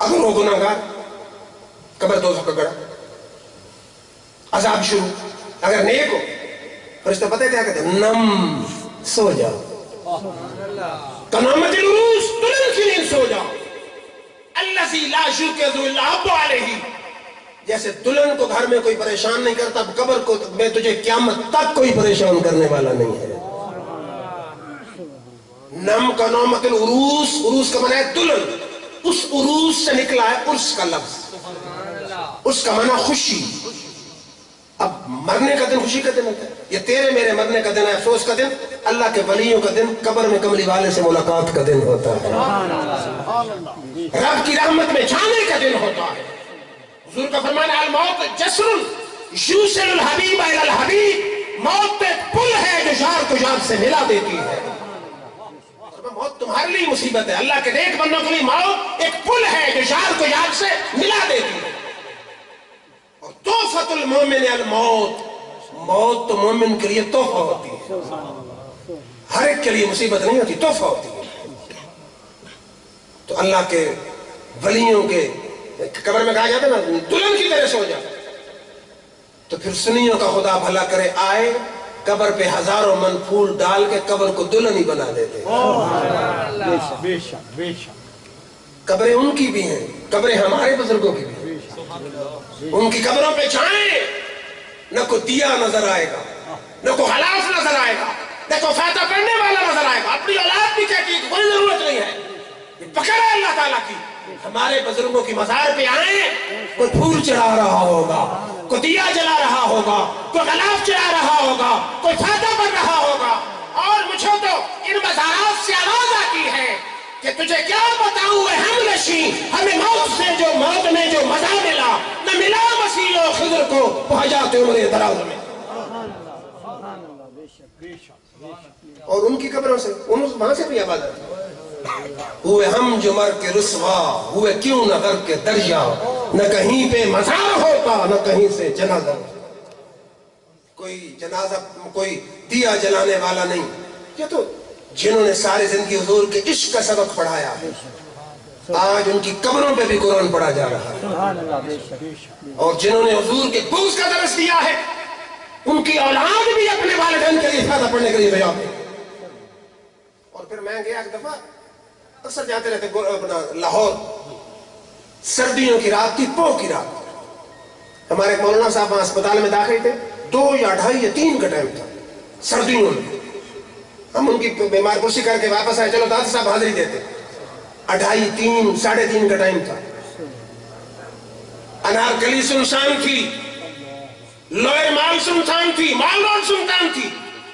اگر وہ گناہگار، قبر دوزخ کا گڑھا، عذاب شروع، اگر نیک ہو، فرشتہ پتہ ہے کیا کہتے ہیں؟ نم، سو جاؤ، کنامت العروس، دلہن کی نیند سو جاؤ، الذی لا یوقظ الاب علیہ، جیسے دلہن کو گھر میں کوئی پریشان نہیں کرتا، قبر کو میں تجھے قیامت تک کوئی پریشان کرنے والا نہیں ہے۔ نم کنامت العروس، عروس کا معنی ہے دلہن، اس عروس سے نکلا ہے عرس کا لفظ، اس کا معنی خوشی۔ اب مرنے کا دن خوشی کا دن ہوتا ہے، یہ تیرے میرے مرنے کا دن ہے، افسوس کا دن، اللہ کے ولیوں کا دن قبر میں کملی والے سے ملاقات کا دن ہوتا ہے، رب کی رحمت میں جانے کا دن ہوتا ہے۔ حضور کا فرمانا الموت جسر یوصل الحبیب الی الحبیب، موت ایک پل ہے جو یار کو یار سے ملا دیتی ہے۔ موت تمہارے لیے مصیبت ہے، اللہ کے نیک بندوں کے لیے موت ایک پل ہے جو یار کو یار سے ملا دیتی ہے۔ اور تحفۃ المومن الموت، موت تو مومن کے لیے تحفہ ہوتی ہے، ہر ایک کے لیے مصیبت نہیں ہوتی، تحفہ ہوتی ہے۔ تو اللہ کے ولیوں کے قبر میں کہا جاتا ہے نا دلہن کی طرح سو جا، تو پھر سنیوں کا خدا بھلا کرے آئے قبر پہ ہزاروں من پھول ڈال کے قبر کو دلہن ہی بنا دیتے ہیں۔ قبریں ان کی بھی ہیں، قبریں ہمارے بزرگوں کی بھی ہیں، ان کی قبروں پہ جائیں، نہ کوئی دیا نظر آئے گا، نہ کوئی غلاف نظر آئے گا، نہ کوئی فاتحہ پڑھنے والا نظر آئے گا، اپنی اولاد بھی کہتی ہے کہ کوئی ضرورت نہیں ہے، یہ پکڑ ہے اللہ تعالیٰ کی۔ ہمارے بزرگوں کی مزار پہ آئیں، کوئی پھول چڑھا رہا ہوگا، کوئی دیا جلا رہا ہوگا، کوئی غلاف چڑھا رہا ہوگا، کوئی فاتحہ پڑھ رہا ہوگا، اور مجھے تو ان مزارات سے آواز آتی ہے کہ تجھے کیا بتاؤں اے ہم نشیں، ہمیں موت سے جو موت میں جو مزہ ملا نہ ملا مسیح و خضر کو حیات عمر دراز میں. اور ان کی قبروں سے وہاں سے بھی آواز آتی ہوئے ہم جو مر کے رسوا ہوئے کیوں نہ غرق کے دریا، نہ کہیں پہ مزار ہوتا نہ کہیں سے جنازہ. کوئی جنازہ کوئی دیا جلانے والا نہیں، یہ تو جنہوں نے ساری زندگی حضور کے عشق کا سبق پڑھایا ہے آج ان کی قبروں پہ بھی قرآن پڑھا جا رہا ہے. اور جنہوں نے حضور کے بغض کا درس دیا ہے ان کی اولاد بھی اپنے والدین کے لیے فاتحہ پڑھنے کے لیے بھیجا. اور پھر میں گیا ایک دفعہ، اکثر جاتے رہتے اپنا لاہور، سردیوں کی رات تھی، پو کی رات. ہمارے مولانا صاحب وہاں اسپتال میں داخل تھے، 2 یا 2:30 یا 3 کا ٹائم تھا سردیوں میں. ہم ان کی بیمار پرسی کر کے واپس آئے، چلو دادا صاحب حاضری دیتے. 2:30 3 3:30 کا ٹائم تھا. انار گلی سنسان تھی، لوئر مال سنسان تھی، مال روڈ سنسان تھی،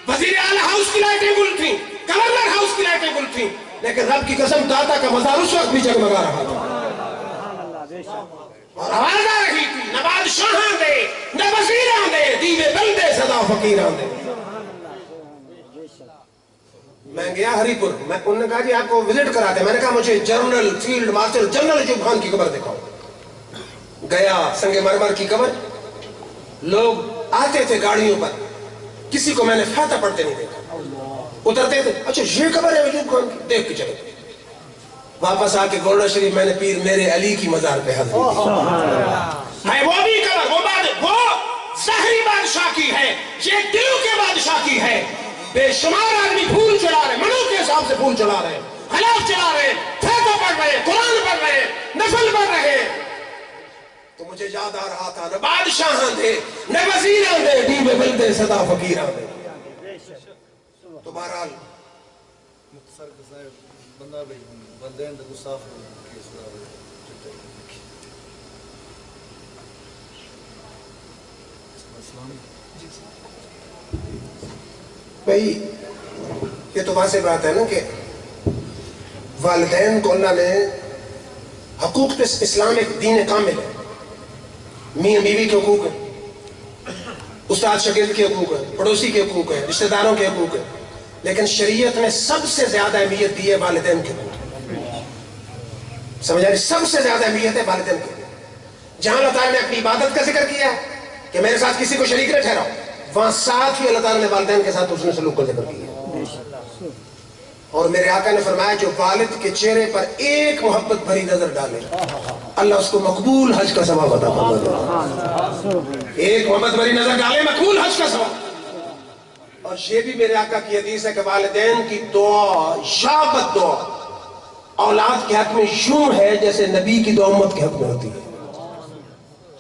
وزیر اعلی ہاؤس کی لائٹیں گل تھیں، گورنر ہاؤس کی لائٹیں گل تھیں، لیکن رب کی قسم داتا کا مزار اس وقت بھی جگمگا رہا تھا. اور آواز آ رہی تھی، نہ بادشاہاں دے نہ وزیراں دے، دیوے بلدے صدا فقیراں دے. میں گیا ہری پور، انہوں نے کہا جی آپ کو وزٹ کراتے. میں نے کہا مجھے general field marshal general Ayub Khan کی قبر دکھاؤ. گیا، سنگ مرمر کی قبر، لوگ آتے تھے گاڑیوں پر، کسی کو میں نے فاتحہ پڑھتے نہیں دیکھا. اترتے تھے، اچھا یہ قبر ہے ایوب خان کی، دیکھ کے چلے. واپس آ کے گولڈا شریف میں نے پیر میرے علی کی مزار پہ حاضری دی. وہ بھی قبر، وہ ظاہری بادشاہ کی ہے، یہ دلوں کے بادشاہ کی ہے. بے شمار آدمی پھول چلا رہے، منو کے حساب سے پھول چلا رہے، حلاف چلا رہے، فاتحہ پڑھ رہے، قرآن پڑھ رہے، نفل پڑھ رہے. تو مجھے یاد آ رہا تھا، نہ بادشاہاں دے نہ وزیراں دے، دیوے بلدے صدا فقیراں دے. تو بہرحال مختصر قصائے بندہ بھی بندین دا گصاف کی صدا بھائی یہ تو واضح بات ہے نا کہ والدین کو اللہ نے حقوق پہ، اسلام ایک دین کامل ہے. میاں بیوی کے حقوق ہیں، استاد شاگرد کے حقوق ہیں، پڑوسی کے حقوق ہیں، رشتہ داروں کے حقوق ہیں، لیکن شریعت نے سب سے زیادہ اہمیت دی ہے والدین کے حقوق. سمجھا رہی؟ سب سے زیادہ اہمیت ہے والدین کے حقوق. جہاں اللہ تعالیٰ نے اپنی عبادت کا ذکر کیا ہے کہ میرے ساتھ کسی کو شریک نہ ٹھہراؤ، وہاں ساتھ ہی اللہ تعالیٰ نے والدین کے ساتھ اس نے سلوک کا ذکر کیا. اور میرے آقا نے فرمایا جو والد کے چہرے پر ایک محبت بھری نظر ڈالے اللہ اس کو مقبول حج کا ثواب عطا فرمائے. ایک محبت بھری نظر ڈالے، مقبول حج کا ثواب. اور یہ بھی میرے آقا کی حدیث ہے کہ والدین کی دعا یا بد دعا اولاد کے حق میں یوں ہے جیسے نبی کی دعا امت کے حق میں ہوتی ہے.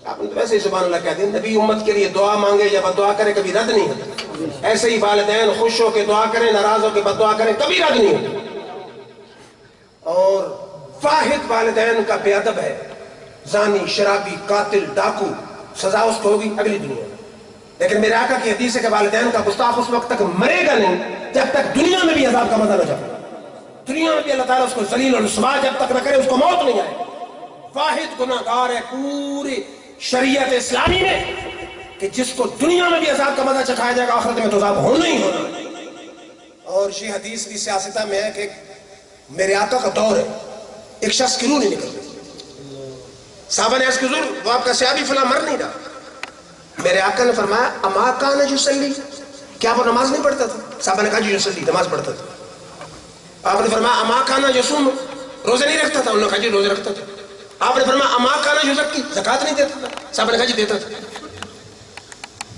آپ نے تو ویسے ہی سبحان اللہ کہتے ہیں، نبی امت کے لیے دعا مانگے یا بد دعا کرے کبھی رد نہیں ہوتا. ایسے ہی والدین خوش ہو کے دعا کریں، ناراض ہو کے بد دعا کریں، کبھی رد نہیں ہوتا. اور واحد والدین کا بے ادب ہے زانی، شرابی، قاتل، ڈاکو، سزا اس کو ہوگی اگلی دنیا میں. لیکن میرے آقا کی حدیث ہے کہ والدین کا گستاخ اس وقت تک مرے گا نہیں جب تک دنیا میں بھی عذاب کا مزہ نہ چکے. دنیا میں بھی اللہ تعالیٰ اس کو ذلیل اور رسوا جب تک نہ کرے اس کو موت نہیں آئے. واحد گناہ گار ہے پوری شریعت اسلامی میں کہ جس کو دنیا میں بھی عذاب کا مزہ چکھایا جائے گا، آخرت میں تو عذاب ہونا ہی ہونا. اور یہ حدیث بھی سیاستہ میں ہے کہ میرے آقا کا دور ہے، ایک شخص کی روح نہیں نکل رہی. صحابہ نے عرض کی حضور وہ آپ کا صحابی فلاں مر نہیں رہا. میرے آقا نے فرمایا اما کان یصلی، کیا وہ نماز نہیں پڑھتا تھا؟ صحابہ نے کہا جی یصلی، نماز پڑھتا تھا. آپ نے فرمایا اما کان یصوم، روزے نہیں رکھتا تھا؟ انہوں نے کہا جی روزے رکھتا تھا. آپ نے فرمایا اما کان یزکی، زکات نہیں دیتا تھا؟ صحابہ نے کہا جی دیتا تھا.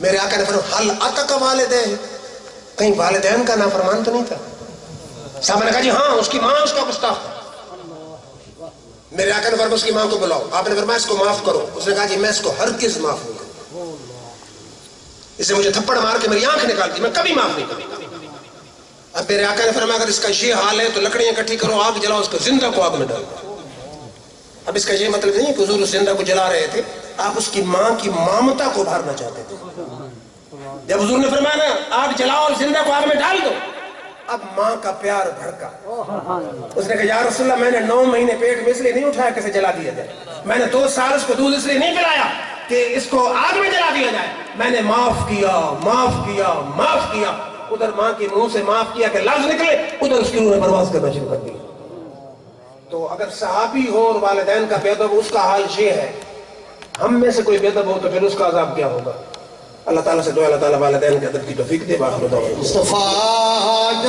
میرے آقا نے فرمایا حل اتک والدین، کہیں والدین کا نافرمان تو نہیں تھا؟ صحابہ نے کہا جی ہاں، اس کی ماں اس کا گستاخ تھا. میرے آقا نے فرمایا اس کی ماں کو بلاؤ. آپ نے فرمایا اس کو معاف کرو. اس نے کہا جی میں اس کو ہرگز معاف نہیں کروں، اس نے مجھے تھپڑ مار کے میری آنکھ نکال دی، میں کبھی معاف نہیں کروں. اب میرے آقا نے فرمایا اگر اس کا یہ حال ہے تو لکڑیاں اکٹھی کرو، آگ جلاؤ، اس کو زندہ کو آگ میں ڈالو. اب اس کا یہ مطلب نہیں کہ حضور اس زندہ کو جلا رہے تھے، آپ اس کی ماں کی مامتا کو ابھارنا چاہتے تھے. جب حضور نے فرمایا نا آگ جلاؤ اور زندہ کو آگ میں ڈال دو، اب ماں کا پیار بھڑکا. اس نے کہا یا رسول اللہ میں نے 9 مہینے پیٹ میں اس لیے نہیں اٹھایا کہ اسے جلا دیا جائے. میں نے 2 سال اس کو دودھ اس لیے نہیں پلایا کہ اس کو آگ میں جلا دیا جائے. میں نے معاف کیا معاف کیا معاف کیا. ادھر ماں کے منہ سے معاف کیا کہ لفظ نکلے, ادھر اس کی روح نے پرواز کرنا شروع کر دی. تو اگر صحابی ہو اور والدین کا بے ادب, اس کا حال یہ ہے. ہم میں سے کوئی بے ادب ہو تو پھر اس کا عذاب کیا ہوگا؟ اللہ تعالیٰ سے دعا اللہ تعالیٰ والدین کے ادب کی توفیق دے. باخر دعوانا. مصطفیٰ